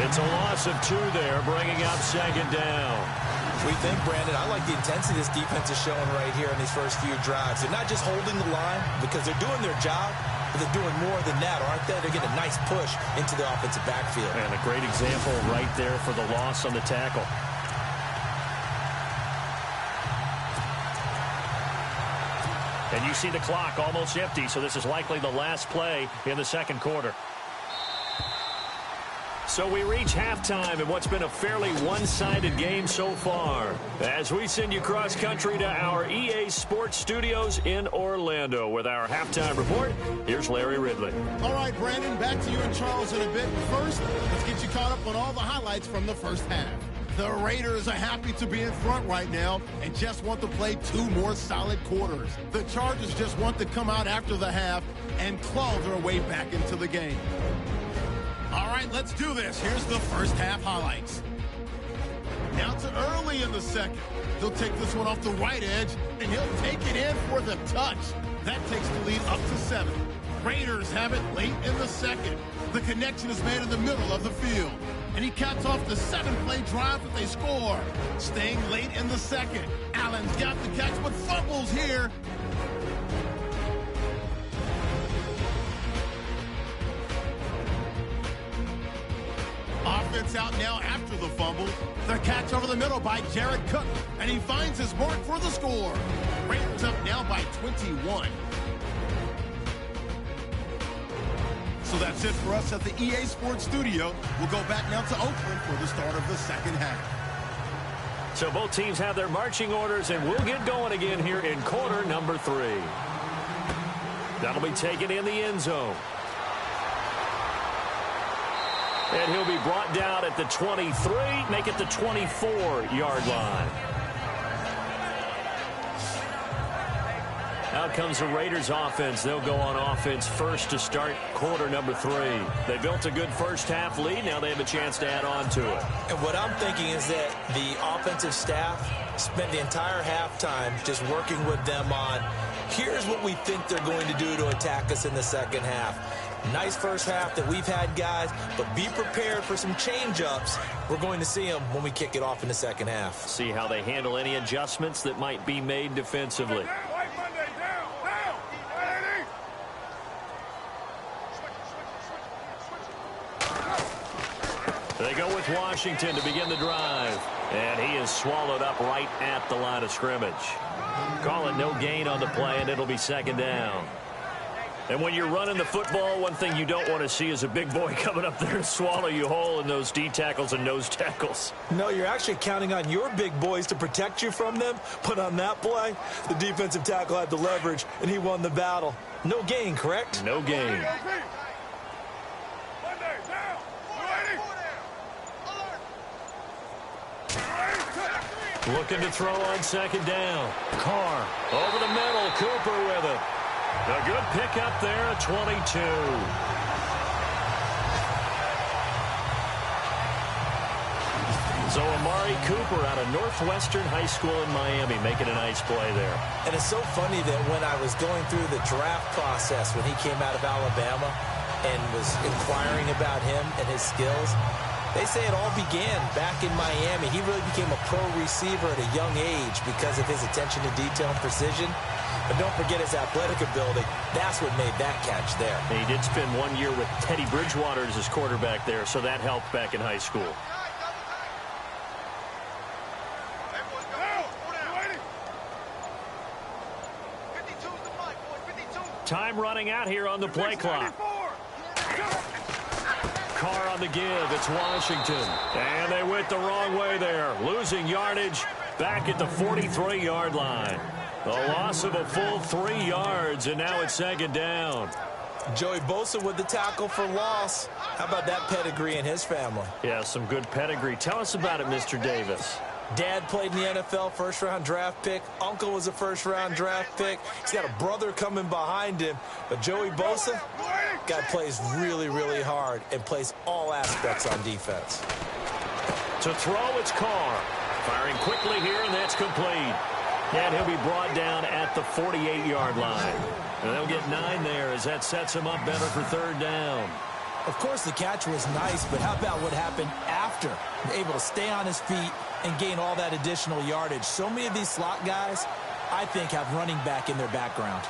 It's a loss of 2 there, bringing up second down. We think, Brandon, I like the intensity this defense is showing right here in these first few drives. They're not just holding the line because they're doing their job, but they're doing more than that, aren't they? They're getting a nice push into the offensive backfield. And a great example right there for the loss on the tackle. And you see the clock almost empty, so this is likely the last play in the second quarter. So we reach halftime in what's been a fairly one-sided game so far. As we send you cross-country to our EA Sports Studios in Orlando with our halftime report, here's Larry Ridley. All right, Brandon, back to you and Charles in a bit. First, let's get you caught up on all the highlights from the first half. The Raiders are happy to be in front right now and just want to play 2 more solid quarters. The Chargers just want to come out after the half and claw their way back into the game. All right, let's do this. Here's the first half highlights. Now to early in the second. He'll take this one off the right edge, and he'll take it in for the touch. That takes the lead up to 7. Raiders have it late in the second. The connection is made in the middle of the field. And he caps off the 7-play drive that they score. Staying late in the second. Allen's got the catch, but fumbles here. Offense out now after the fumble. The catch over the middle by Jared Cook. And he finds his mark for the score. Raiders up now by 21. So that's it for us at the EA Sports Studio. We'll go back now to Oakland for the start of the second half. So both teams have their marching orders, and we'll get going again here in quarter number 3. That'll be taken in the end zone. And he'll be brought down at the 23, make it the 24-yard line. Out comes the Raiders offense. They'll go on offense first to start quarter number 3. They built a good first half lead. Now they have a chance to add on to it. And what I'm thinking is that the offensive staff spent the entire halftime just working with them on, here's what we think they're going to do to attack us in the second half. Nice first half that we've had, guys, but be prepared for some change-ups. We're going to see them when we kick it off in the second half. See how they handle any adjustments that might be made defensively. They go with Washington to begin the drive. And he is swallowed up right at the line of scrimmage. Call it no gain on the play, and it'll be second down. And when you're running the football, one thing you don't want to see is a big boy coming up there and swallow you whole in those D tackles and nose tackles. No, you're actually counting on your big boys to protect you from them. But on that play, the defensive tackle had the leverage, and he won the battle. No gain, correct? No gain. Looking to throw on second down. Carr over the middle. Cooper with it. A good pickup there at 22. So Amari Cooper out of Northwestern High School in Miami making a nice play there. And it's so funny that when I was going through the draft process when he came out of Alabama and was inquiring about him and his skills, they say it all began back in Miami. He really became a pro receiver at a young age because of his attention to detail and precision. But don't forget his athletic ability. That's what made that catch there. And he did spend 1 year with Teddy Bridgewater as his quarterback there, so that helped back in high school. Time running out here on the play clock. Carr on the give. It's Washington. And they went the wrong way there. Losing yardage back at the 43-yard line. The loss of a full 3 yards, and now it's second down. Joey Bosa with the tackle for loss. How about that pedigree in his family? Yeah, some good pedigree. Tell us about it, Mr. Davis. Dad played in the NFL, first-round draft pick. Uncle was a first-round draft pick. He's got a brother coming behind him. But Joey Bosa, guy plays really, really hard and plays all aspects on defense. To throw, it's Carr. Firing quickly here, and that's complete. And he'll be brought down at the 48-yard line. And they'll get 9 there as that sets him up better for third down. Of course, the catch was nice, but how about what happened after? Able to stay on his feet and gain all that additional yardage. So many of these slot guys, I think, have running back in their background.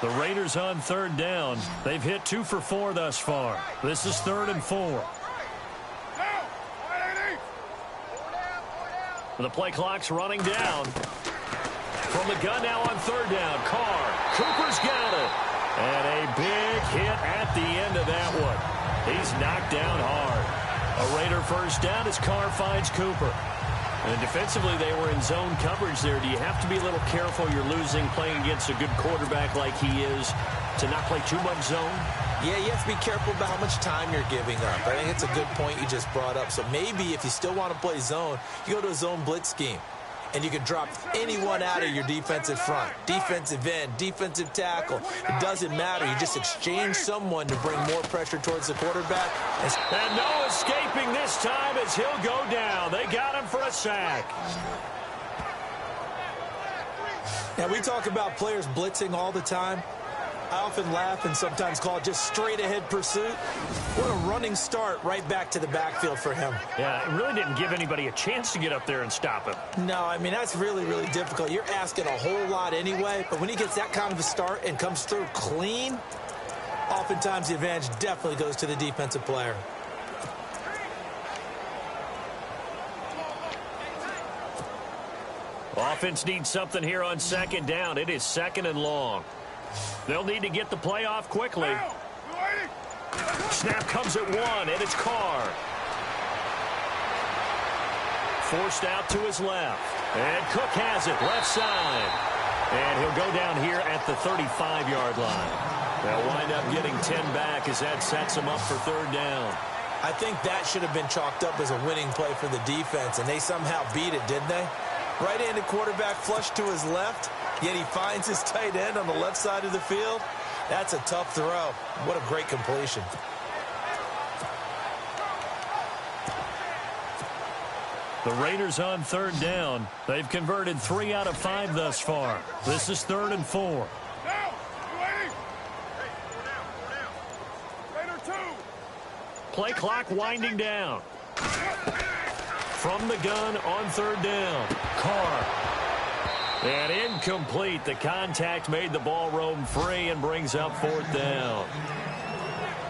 The Raiders on third down. They've hit 2 for 4 thus far. This is 3rd and 4. The play clock's running down. From the gun now on third down. Carr. Cooper's got it. And a big hit at the end of that one. He's knocked down hard. A Raider first down as Carr finds Cooper. And defensively, they were in zone coverage there. Do you have to be a little careful? You're losing, playing against a good quarterback like he is, to not play too much zone? Yeah, you have to be careful about how much time you're giving up. I think it's a good point you just brought up. So maybe if you still want to play zone, you go to a zone blitz scheme. And you can drop anyone out of your defensive front. Defensive end, defensive tackle. It doesn't matter. You just exchange someone to bring more pressure towards the quarterback. And no escaping this time as he'll go down. They got him for a sack. Now, we talk about players blitzing all the time. I often laugh and sometimes call it just straight-ahead pursuit. What a running start right back to the backfield for him. Yeah, it really didn't give anybody a chance to get up there and stop him. No, I mean, that's really, really difficult. You're asking a whole lot anyway, but when he gets that kind of a start and comes through clean, oftentimes the advantage definitely goes to the defensive player. Offense needs something here on second down. It is 2nd and long. They'll need to get the play off quickly. Snap comes at 1, and it's Carr. Forced out to his left. And Cook has it, left side. And he'll go down here at the 35-yard line. They'll wind up getting 10 back as that sets them up for third down. I think that should have been chalked up as a winning play for the defense, and they somehow beat it, didn't they? Right-handed quarterback flushed to his left, yet he finds his tight end on the left side of the field. That's a tough throw. What a great completion. The Raiders on third down. They've converted 3 out of 5 thus far. This is 3rd and 4. Play clock winding down. From the gun on third down. Carr. And incomplete. The contact made the ball roam free and brings up 4th down.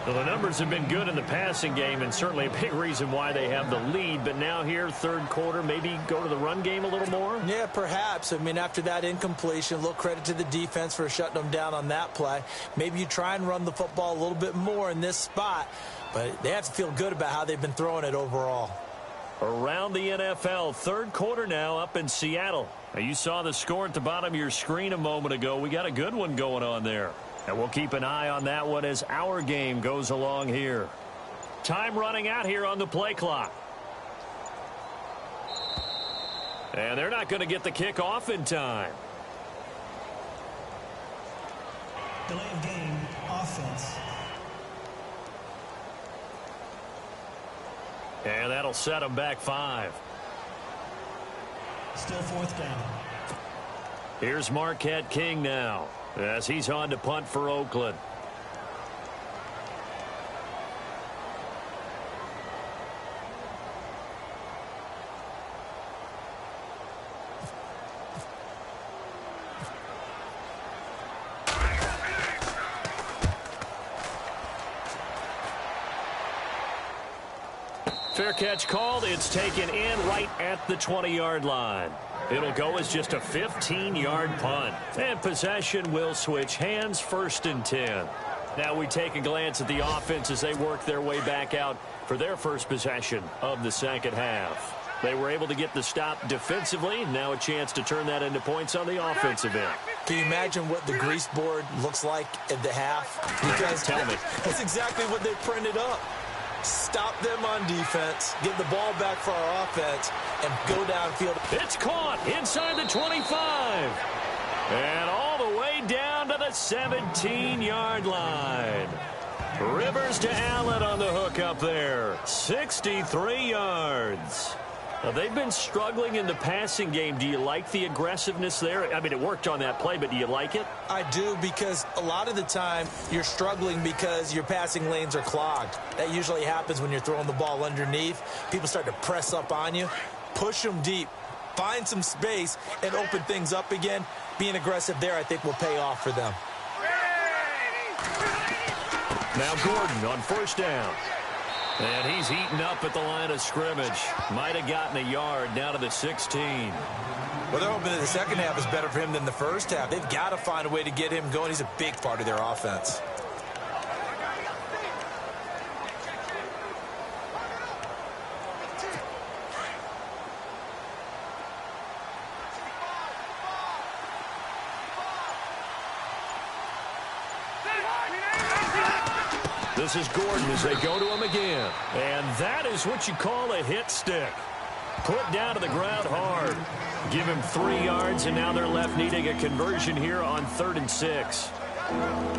Well, the numbers have been good in the passing game and certainly a big reason why they have the lead. But now here, third quarter, maybe go to the run game a little more? Yeah, perhaps. I mean, after that incompletion, a little credit to the defense for shutting them down on that play. Maybe you try and run the football a little bit more in this spot. But they have to feel good about how they've been throwing it overall. Around the NFL, third quarter now up in Seattle. Now, you saw the score at the bottom of your screen a moment ago. We got a good one going on there. And we'll keep an eye on that one as our game goes along here. Time running out here on the play clock. And they're not going to get the kick off in time. Delay of game, offense. And that'll set them back 5. Still 4th down. Here's Marquette King now as he's on to punt for Oakland. Fair catch called. It's taken in right at the 20-yard line. It'll go as just a 15-yard punt. And possession will switch hands, 1st and 10. Now we take a glance at the offense as they work their way back out for their first possession of the second half. They were able to get the stop defensively. Now a chance to turn that into points on the offensive end. Can you imagine what the grease board looks like at the half? Because tell me. That's exactly what they printed up. Stop them on defense, get the ball back for our offense, and go downfield. It's caught inside the 25. And all the way down to the 17-yard line. Rivers to Allen on the hook up there. 63 yards. Now, they've been struggling in the passing game. Do you like the aggressiveness there? I mean, it worked on that play, but do you like it? I do, because a lot of the time you're struggling because your passing lanes are clogged. That usually happens when you're throwing the ball underneath. People start to press up on you. Push them deep. Find some space and open things up again. Being aggressive there, I think, will pay off for them. Now Gordon on 1st down. And he's eaten up at the line of scrimmage. Might have gotten a yard down to the 16. Well, they're hoping that the second half is better for him than the first half. They've got to find a way to get him going. He's a big part of their offense. This is Gordon as they go to him again. And that is what you call a hit stick. Put down to the ground hard. Give him 3 yards, and now they're left needing a conversion here on 3rd and 6.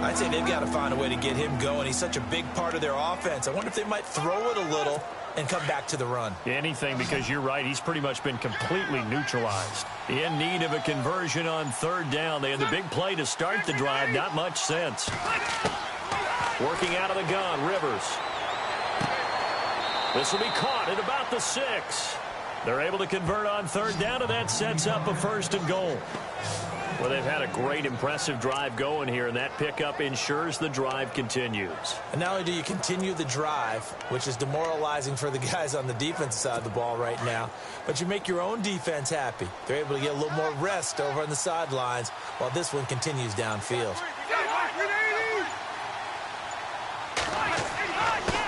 I'd say they've got to find a way to get him going. He's such a big part of their offense. I wonder if they might throw it a little and come back to the run. Anything, because you're right. He's pretty much been completely neutralized. In need of a conversion on 3rd down. They had the big play to start the drive. Not much sense. Working out of the gun, Rivers. This will be caught at about the 6. They're able to convert on 3rd down, and that sets up a 1st and goal. Well, they've had a great, impressive drive going here, and that pickup ensures the drive continues. And not only do you continue the drive, which is demoralizing for the guys on the defensive side of the ball right now, but you make your own defense happy. They're able to get a little more rest over on the sidelines while this one continues downfield.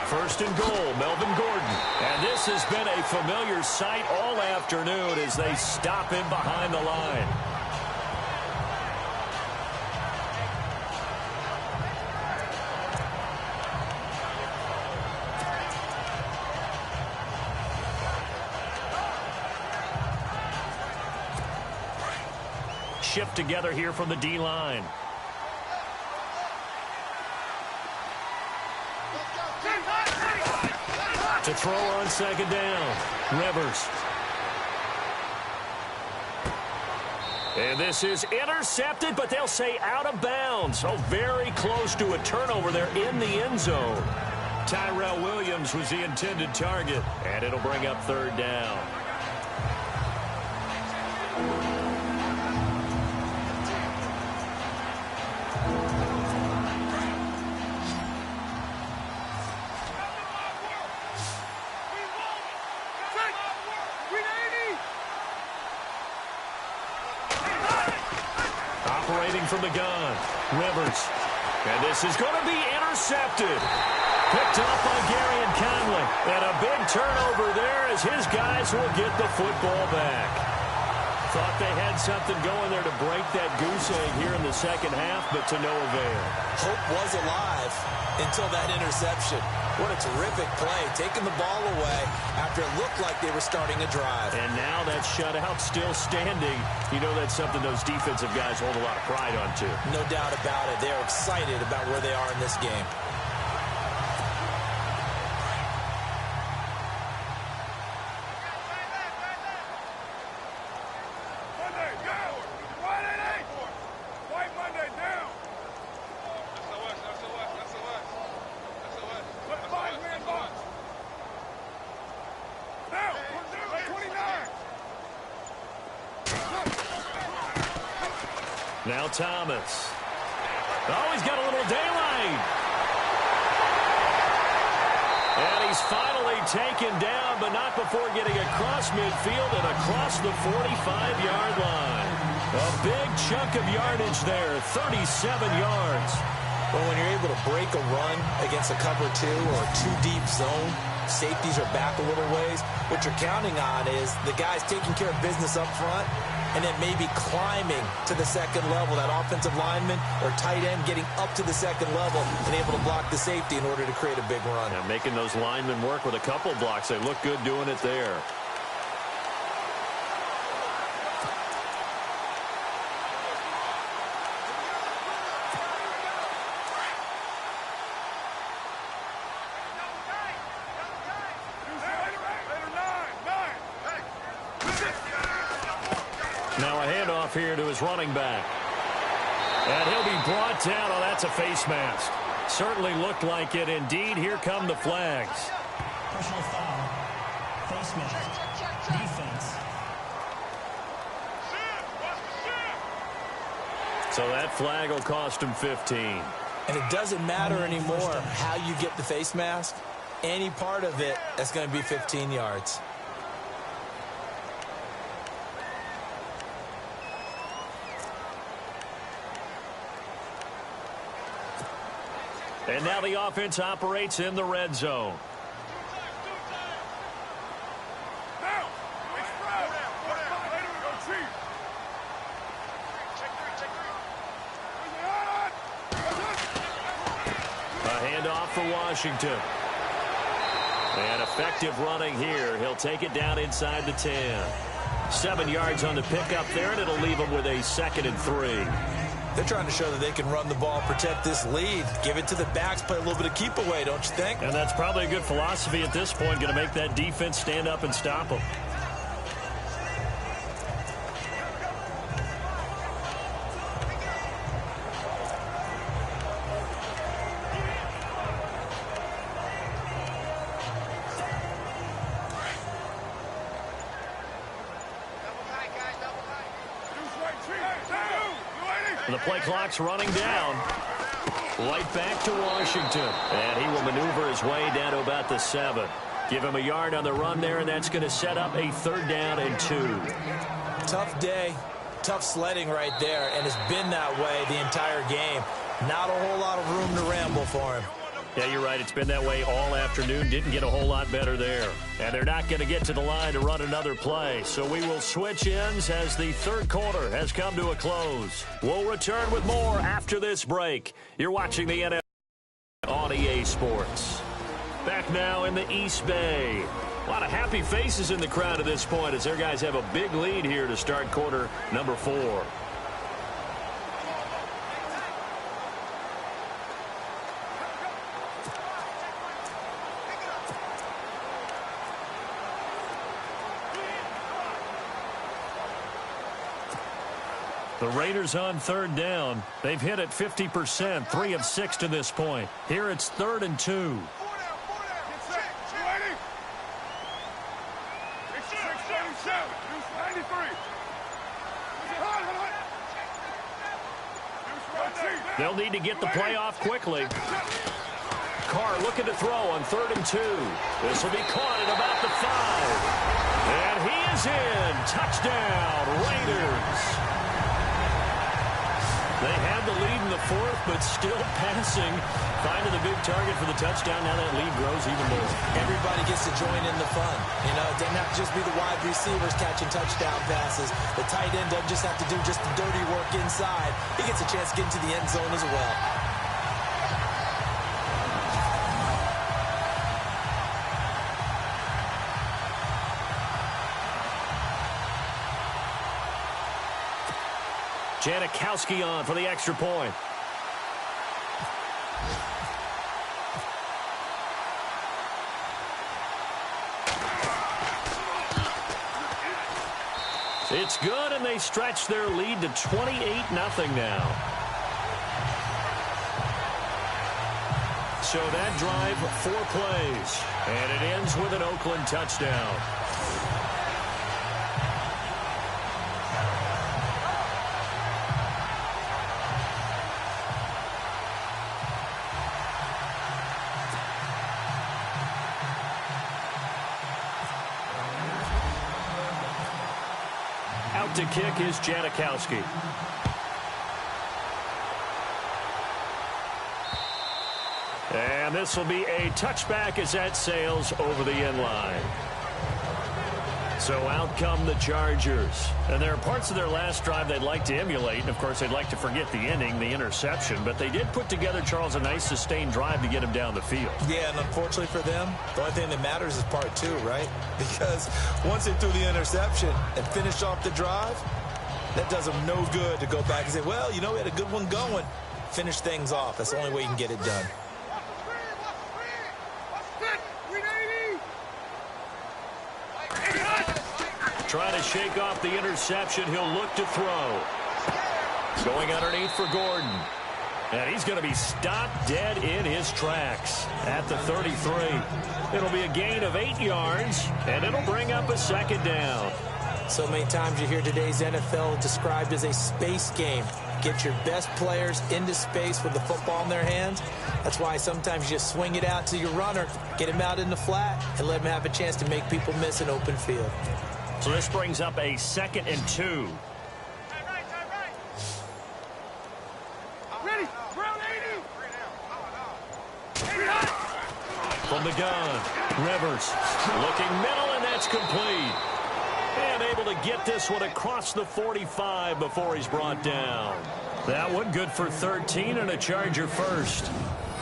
1st and goal, Melvin Gordon. And this has been a familiar sight all afternoon as they stop him behind the line. Shift together here from the D-line. To throw on 2nd down, Rivers. And this is intercepted, but they'll say out of bounds. So very close to a turnover there in the end zone. Tyrell Williams was the intended target, and it'll bring up 3rd down. From the gun, Rivers. And this is going to be intercepted. Picked up by Gary and Conley. And a big turnover there as his guys will get the football back. Thought they had something going there to break that goose egg here in the second half, but to no avail. Hope was alive until that interception. What a terrific play, taking the ball away after it looked like they were starting a drive. And now that shutout still standing. You know that's something those defensive guys hold a lot of pride on, too. No doubt about it. They're excited about where they are in this game. Now Thomas. Oh, he's got a little daylight. And he's finally taken down, but not before getting across midfield and across the 45-yard line. A big chunk of yardage there, 37 yards. Well, when you're able to break a run against a cover 2 or a 2-deep zone, safeties are back a little ways. What you're counting on is the guys taking care of business up front and then maybe climbing to the second level, that offensive lineman or tight end getting up to the second level and able to block the safety in order to create a big run. Yeah, making those linemen work with a couple blocks. They look good doing it there. Now a handoff here to his running back. And he'll be brought down. Oh, that's a face mask. Certainly looked like it. Indeed, here come the flags. Personal foul. Face mask. Defense. So that flag will cost him 15. And it doesn't matter anymore how you get the face mask. Any part of it, that's going to be 15 yards. And now the offense operates in the red zone. A handoff for Washington. And effective running here. He'll take it down inside the 10. 7 yards on the pickup there, and it'll leave him with a 2nd and 3. They're trying to show that they can run the ball, protect this lead, give it to the backs, play a little bit of keep away, don't you think? And that's probably a good philosophy at this point, going to make that defense stand up and stop them. The play clock's running down. Right back to Washington. And he will maneuver his way down to about the 7. Give him a yard on the run there, and that's going to set up a 3rd down and 2. Tough day, tough sledding right there, and it's been that way the entire game. Not a whole lot of room to ramble for him. Yeah, you're right. It's been that way all afternoon. Didn't get a whole lot better there. And they're not going to get to the line to run another play. So we will switch ends as the 3rd quarter has come to a close. We'll return with more after this break. You're watching the NFL on EA Sports. Back now in the East Bay. A lot of happy faces in the crowd at this point as their guys have a big lead here to start quarter number 4. The Raiders on 3rd down. They've hit it 50%, 3 of 6 to this point. Here it's 3rd and 2. They'll need to get the play off quickly. Carr looking to throw on 3rd and 2. This will be caught at about the 5. And he is in. Touchdown, Raiders. They have the lead in the fourth, but still passing. Finding the big target for the touchdown. Now that lead grows even more. Everybody gets to join in the fun. You know, it doesn't have to just be the wide receivers catching touchdown passes. The tight end doesn't just have to do just the dirty work inside. He gets a chance to get into the end zone as well. Janikowski on for the extra point. It's good, and they stretch their lead to 28-0 now. So that drive, 4 plays, and it ends with an Oakland touchdown. To kick is Janikowski. And this will be a touchback as that sails over the end line. So out come the Chargers. And there are parts of their last drive they'd like to emulate. And, of course, they'd like to forget the ending, the interception. But they did put together, Charles, a nice sustained drive to get him down the field. Yeah, and unfortunately for them, the only thing that matters is part 2, right? Because once they threw the interception and finished off the drive, that does them no good to go back and say, well, you know, we had a good one going. Finish things off. That's the only way you can get it done. Trying to shake off the interception. He'll look to throw. Going underneath for Gordon. And he's going to be stopped dead in his tracks at the 33. It'll be a gain of 8 yards, and it'll bring up a second down. So many times you hear today's NFL described as a space game. Get your best players into space with the football in their hands. That's why sometimes you just swing it out to your runner, get him out in the flat, and let him have a chance to make people miss an open field. So this brings up a 2nd and 2. Ready, round 80. From the gun, Rivers looking middle, and that's complete. And able to get this one across the 45 before he's brought down. That one good for 13 and a Charger first.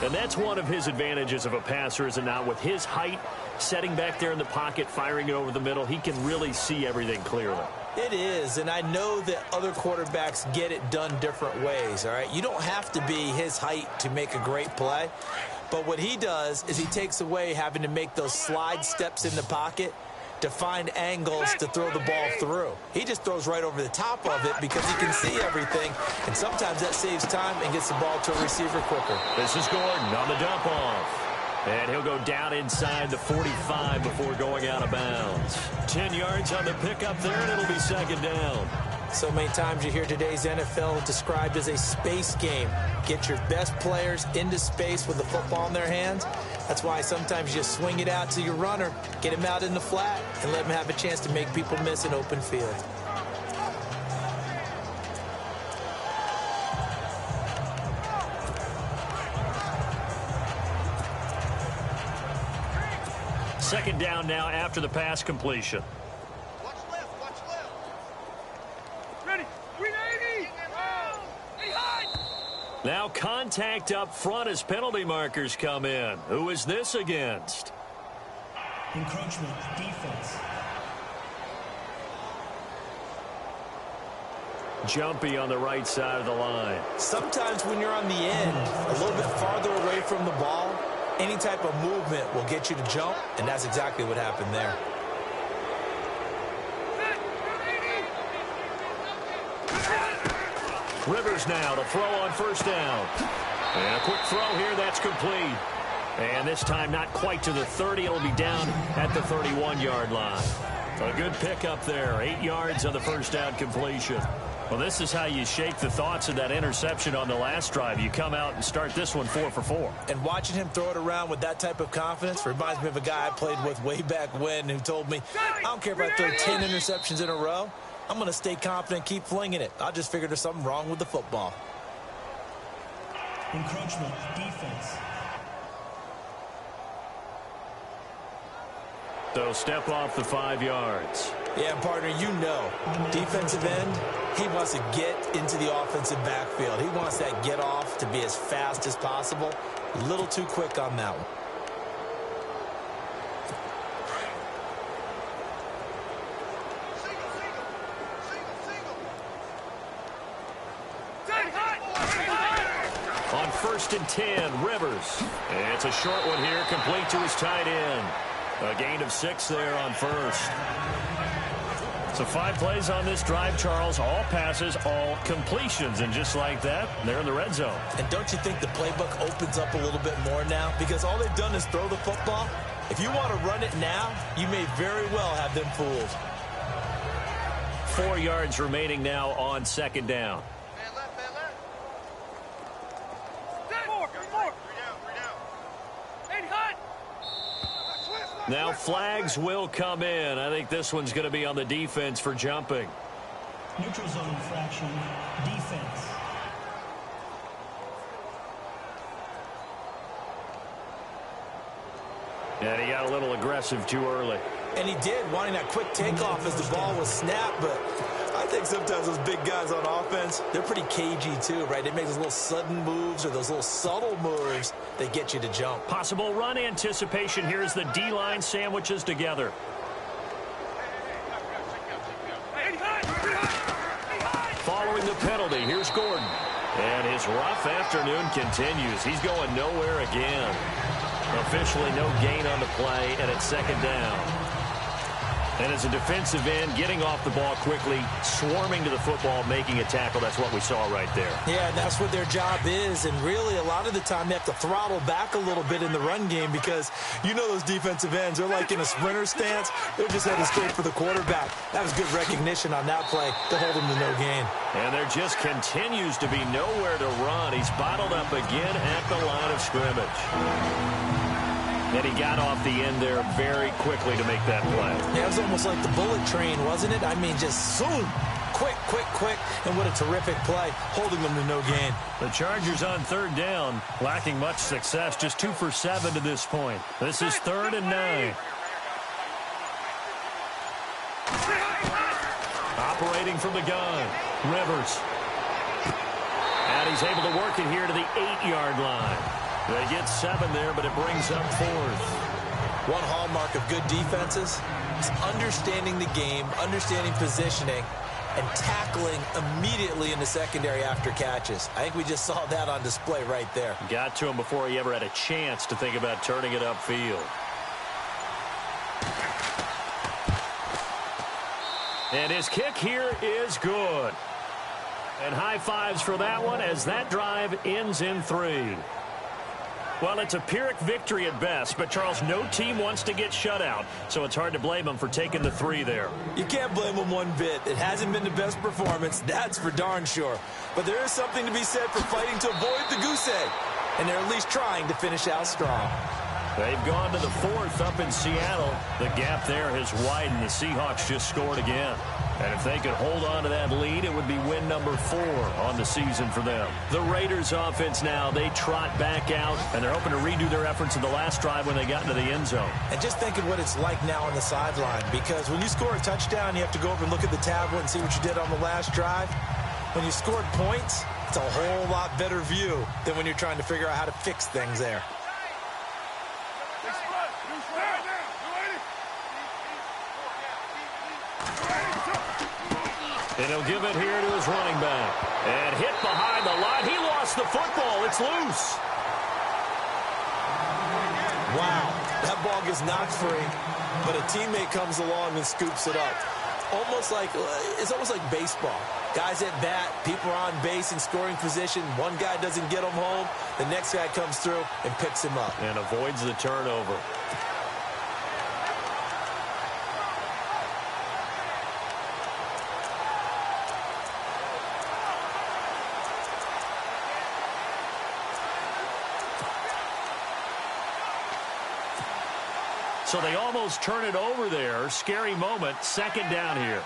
And that's one of his advantages of a passer, is it not? With his height, setting back there in the pocket, firing it over the middle, he can really see everything clearly. It is, and I know that other quarterbacks get it done different ways, all right? You don't have to be his height to make a great play. But what he does is he takes away having to make those slide steps in the pocket to find angles to throw the ball through. He just throws right over the top of it because he can see everything, and sometimes that saves time and gets the ball to a receiver quicker. This is Gordon on the dump off. And he'll go down inside the 45 before going out of bounds. 10 yards on the pickup there, and it'll be second down. So many times you hear today's NFL described as a space game. Get your best players into space with the football in their hands. That's why sometimes you swing it out to your runner, get him out in the flat, and let him have a chance to make people miss an open field. Second down now after the pass completion. Watch left. Ready, 380. Now contact up front as penalty markers come in. Who is this against? Encroachment, defense. Jumpy on the right side of the line. Sometimes when you're on the end, a little bit farther away from the ball, any type of movement will get you to jump, and that's exactly what happened there. Rivers now to throw on first down. And a quick throw here, that's complete. And this time not quite to the 30. It'll be down at the 31-yard line. A good pickup there. 8 yards on the first down completion. Well, this is how you shake the thoughts of that interception on the last drive. You come out and start this one 4 for 4. And watching him throw it around with that type of confidence reminds me of a guy I played with way back when who told me, I don't care if I throw 10 interceptions in a row. I'm going to stay confident, keep flinging it. I just figured there's something wrong with the football. Encroachment, defense. So step off the 5 yards. Yeah, partner, you know, defensive end, he wants to get into the offensive backfield. He wants that get off to be as fast as possible. A little too quick on that one. On 1st and 10, Rivers. It's a short one here, complete to his tight end. A gain of 6 there on 1st. So 5 plays on this drive, Charles. All passes, all completions. And just like that, they're in the red zone. And don't you think the playbook opens up a little bit more now? Because all they've done is throw the football. If you want to run it now, you may very well have them fooled. 4 yards remaining now on 2nd down. Now flags will come in. I think this one's going to be on the defense for jumping. Neutral zone infraction, defense. And he got a little aggressive too early. And he did, wanting that quick takeoff as the ball was snapped. But I think sometimes those big guys on offense, they're pretty cagey too, right? They make those little sudden moves or those little subtle moves that get you to jump. Possible run anticipation here as the D-line sandwiches together. Following the penalty, here's Gordon. And his rough afternoon continues. He's going nowhere again. Officially no gain on the play, and it's 2nd down. And as a defensive end, getting off the ball quickly, swarming to the football, making a tackle, that's what we saw right there. Yeah, and that's what their job is. And really, a lot of the time, they have to throttle back a little bit in the run game because you know those defensive ends, they're like in a sprinter stance. They're just headed straight for the quarterback. That was good recognition on that play to hold him to no gain. And there just continues to be nowhere to run. He's bottled up again at the line of scrimmage. And he got off the end there very quickly to make that play. Yeah, it was almost like the bullet train, wasn't it? I mean, just zoom. Quick, quick, quick. And what a terrific play, holding them to no gain. The Chargers on 3rd down, lacking much success, just 2 for 7 to this point. This is 3rd and 9. Operating from the gun, Rivers. And he's able to work it here to the 8-yard line. They get 7 there, but it brings up 4th. One hallmark of good defenses is understanding the game, understanding positioning, and tackling immediately in the secondary after catches. I think we just saw that on display right there. Got to him before he ever had a chance to think about turning it upfield. And his kick here is good. And high fives for that one as that drive ends in 3. Well, it's a Pyrrhic victory at best, but, Charles, no team wants to get shut out, so it's hard to blame them for taking the 3 there. You can't blame them one bit. It hasn't been the best performance, that's for darn sure. But there is something to be said for fighting to avoid the goose egg, and they're at least trying to finish out strong. They've gone to the 4th up in Seattle. The gap there has widened. The Seahawks just scored again. And if they could hold on to that lead, it would be win number 4 on the season for them. The Raiders offense now, they trot back out, and they're hoping to redo their efforts in the last drive when they got into the end zone. And just thinking what it's like now on the sideline, because when you score a touchdown, you have to go over and look at the tablet and see what you did on the last drive. When you scored points, it's a whole lot better view than when you're trying to figure out how to fix things there. And he'll give it here to his running back. And hit behind the line. He lost the football. It's loose. Wow, that ball gets knocked free, but a teammate comes along and scoops it up. It's almost like baseball. Guys at bat, people are on base in scoring position. One guy doesn't get him home. The next guy comes through and picks him up. And avoids the turnover. So they almost turn it over there. Scary moment. 2nd down here.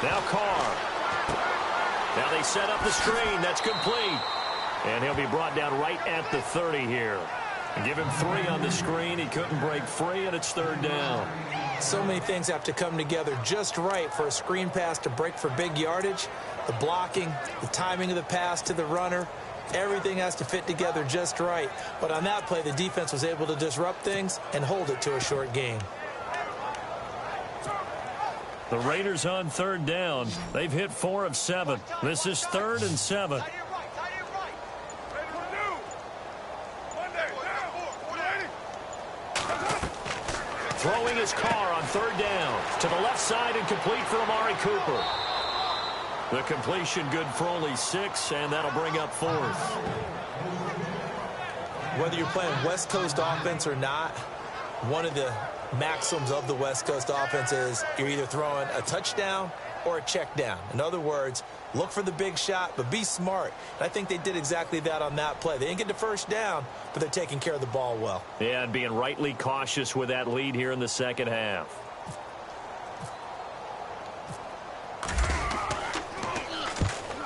Now Carr. Now they set up the screen. That's complete. And he'll be brought down right at the 30 here. And give him 3 on the screen. He couldn't break free, and it's 3rd down. So many things have to come together just right for a screen pass to break for big yardage. The blocking, the timing of the pass to the runner, everything has to fit together just right. But on that play, the defense was able to disrupt things and hold it to a short gain. The Raiders on 3rd down. They've hit 4 of 7. This is 3rd and 7. Throwing his Carr on 3rd down. To the left side and complete for Amari Cooper. The completion good for only 6, and that'll bring up 4th. Whether you're playing West Coast offense or not, one of the maxims of the West Coast offense is you're either throwing a touchdown or a check down. In other words, look for the big shot, but be smart. And I think they did exactly that on that play. They didn't get the first down, but they're taking care of the ball well. Yeah, and being rightly cautious with that lead here in the second half.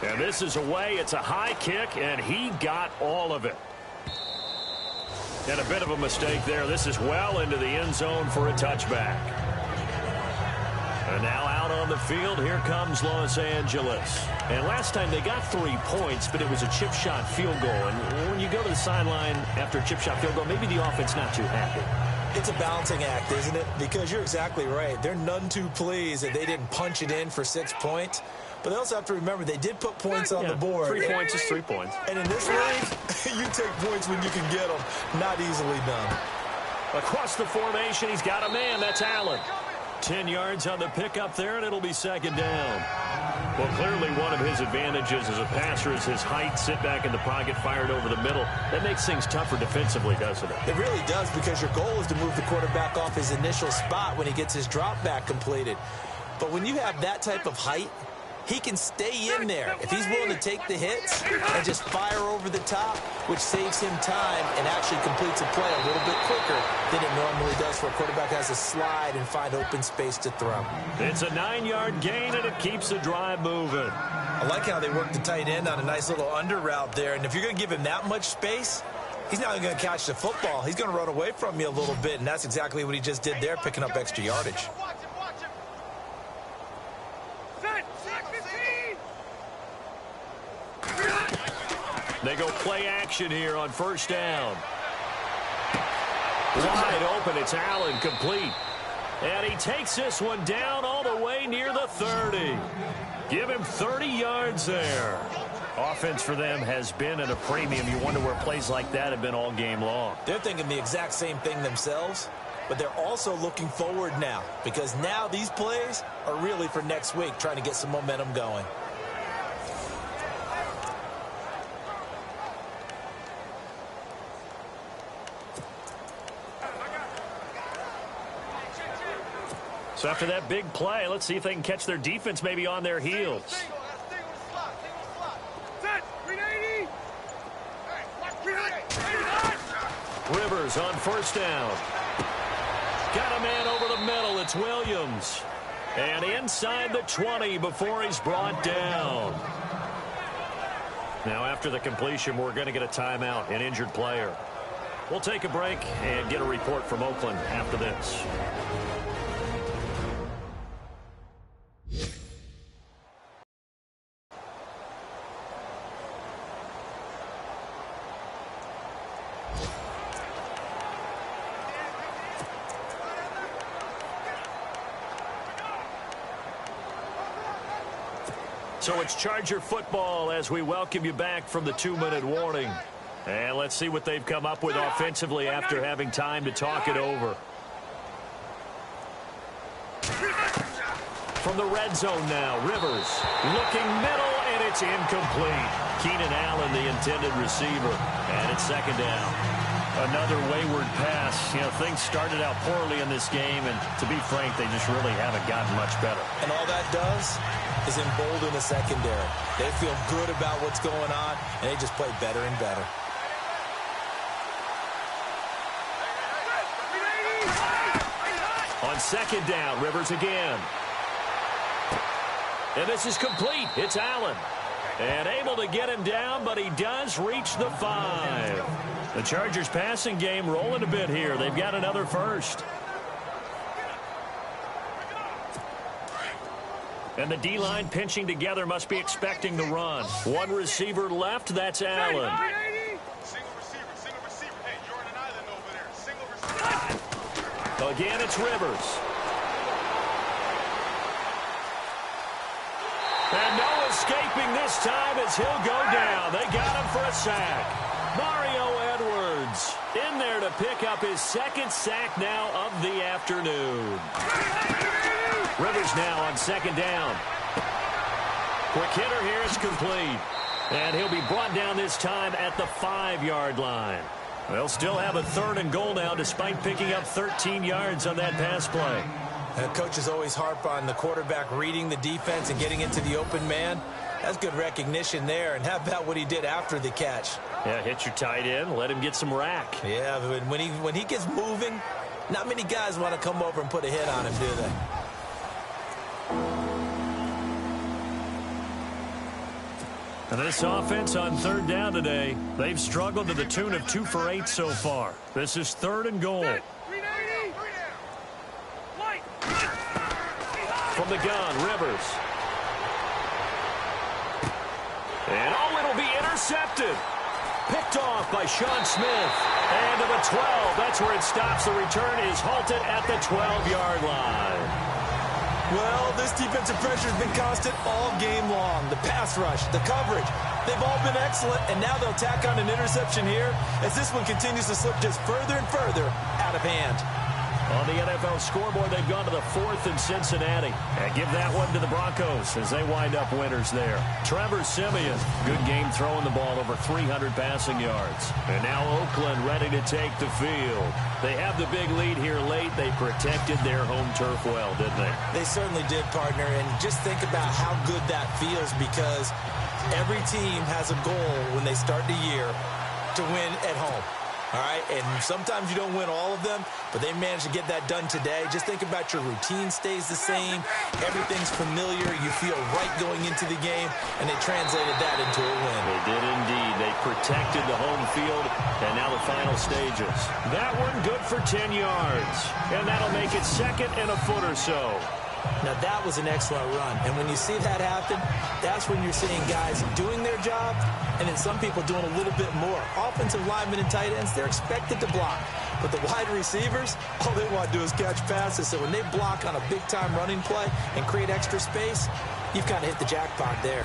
And this is away. It's a high kick, and he got all of it. And a bit of a mistake there. This is well into the end zone for a touchback. And now out on the field, here comes Los Angeles. And last time they got 3 points, but it was a chip shot field goal. And when you go to the sideline after a chip shot field goal, maybe the offense not too happy. It's a balancing act, isn't it? Because you're exactly right. They're none too pleased that they didn't punch it in for 6 points. But they also have to remember they did put points on the board. 3 points is 3 points. And in this league, you take points when you can get them. Not easily done. Across the formation, he's got a man. That's Allen. 10 yards on the pickup there, and it'll be 2nd down. Well, clearly one of his advantages as a passer is his height. Sit back in the pocket, fired over the middle. That makes things tougher defensively, doesn't it? It really does, because your goal is to move the quarterback off his initial spot when he gets his drop back completed. But when you have that type of height, he can stay in there if he's willing to take the hits and just fire over the top, which saves him time and actually completes a play a little bit quicker than it normally does for a quarterback has to slide and find open space to throw. It's a 9-yard gain, and it keeps the drive moving. I like how they work the tight end on a nice little under route there, and if you're going to give him that much space, he's not going to catch the football. He's going to run away from you a little bit, and that's exactly what he just did there, picking up extra yardage. They go play action here on 1st down. Wide open. It's Allen, complete. And he takes this one down all the way near the 30. Give him 30 yards there. Offense for them has been at a premium. You wonder where plays like that have been all game long. They're thinking the exact same thing themselves, but they're also looking forward now, because now these plays are really for next week, trying to get some momentum going. So after that big play, let's see if they can catch their defense maybe on their heels. Rivers on 1st down. Got a man over the middle. It's Williams. And inside the 20 before he's brought down. Now after the completion, we're going to get a timeout, an injured player. We'll take a break and get a report from Oakland after this. So it's Charger football as we welcome you back from the 2-minute warning. And let's see what they've come up with offensively after having time to talk it over. From the red zone now, Rivers looking middle, and it's incomplete. Keenan Allen, the intended receiver, and it's 2nd down. Another wayward pass. You know, things started out poorly in this game, and to be frank, they just really haven't gotten much better. And all that does is embolden the secondary. They feel good about what's going on, and they just play better and better. On 2nd down, Rivers again. And this is complete. It's Allen. And able to get him down, but he does reach the 5. The Chargers passing game rolling a bit here. They've got another first. And the D-line pinching together, must be expecting the run. One receiver left, that's Allen. Again, it's Rivers. And no escaping this time as he'll go down. They got him for a sack. Mario Edwards in there to pick up his second sack now of the afternoon. Rivers now on second down. Quick hitter here, it's complete. And he'll be brought down this time at the 5-yard line. They'll still have a 3rd and goal now despite picking up 13 yards on that pass play. Coaches always harp on the quarterback reading the defense and getting into the open man. That's good recognition there. And how about what he did after the catch? Yeah, hit your tight end, let him get some rack. Yeah, but when he gets moving, not many guys want to come over and put a hit on him, do they? And this offense on 3rd down today, they've struggled to the tune of 2 for 8 so far. This is 3rd and goal. From the gun, Rivers. And it'll be intercepted. Picked off by Sean Smith. And to the 12. That's where it stops. The return is halted at the 12-yard line. Well, this defensive pressure has been constant all game long. The pass rush, the coverage, they've all been excellent, and now they'll tack on an interception here as this one continues to slip just further and further out of hand. On the NFL scoreboard, they've gone to the 4th in Cincinnati. And give that one to the Broncos as they wind up winners there. Trevor Siemian, good game throwing the ball, over 300 passing yards. And now Oakland ready to take the field. They have the big lead here late. They protected their home turf well, didn't they? They certainly did, partner. And just think about how good that feels, because every team has a goal when they start the year to win at home. All right, and sometimes you don't win all of them, but they managed to get that done today. Just think about your routine stays the same. Everything's familiar. You feel right going into the game, and they translated that into a win. They did indeed. They protected the home field, and now the final stages. That one good for 10 yards, and that'll make it 2nd and a foot or so. Now, that was an excellent run. And when you see that happen, that's when you're seeing guys doing their job and then some people doing a little bit more. Offensive linemen and tight ends, they're expected to block. But the wide receivers, all they want to do is catch passes. So when they block on a big-time running play and create extra space, you've kind of hit the jackpot there.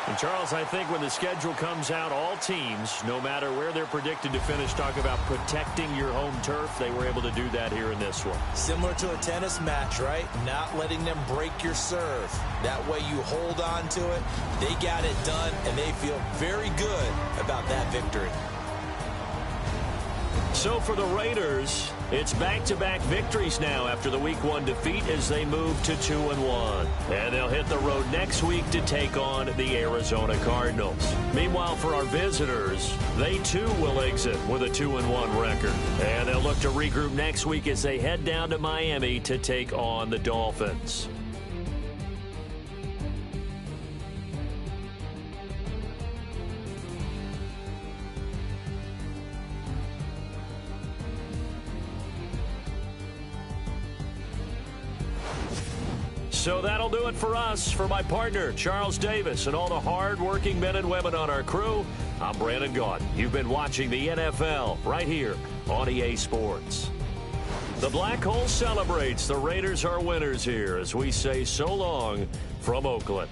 And Charles, I think when the schedule comes out, all teams, no matter where they're predicted to finish, talk about protecting your home turf. They were able to do that here in this one. Similar to a tennis match, right? Not letting them break your serve. That way you hold on to it. They got it done, and they feel very good about that victory. So for the Raiders, it's back-to-back victories now after the Week 1 defeat as they move to 2-1. And they'll hit the road next week to take on the Arizona Cardinals. Meanwhile, for our visitors, they too will exit with a 2-1 record. And they'll look to regroup next week as they head down to Miami to take on the Dolphins. So that'll do it for us. For my partner, Charles Davis, and all the hard-working men and women on our crew, I'm Brandon Gaudin. You've been watching the NFL right here on EA Sports. The Black Hole celebrates. The Raiders are winners here as we say so long from Oakland.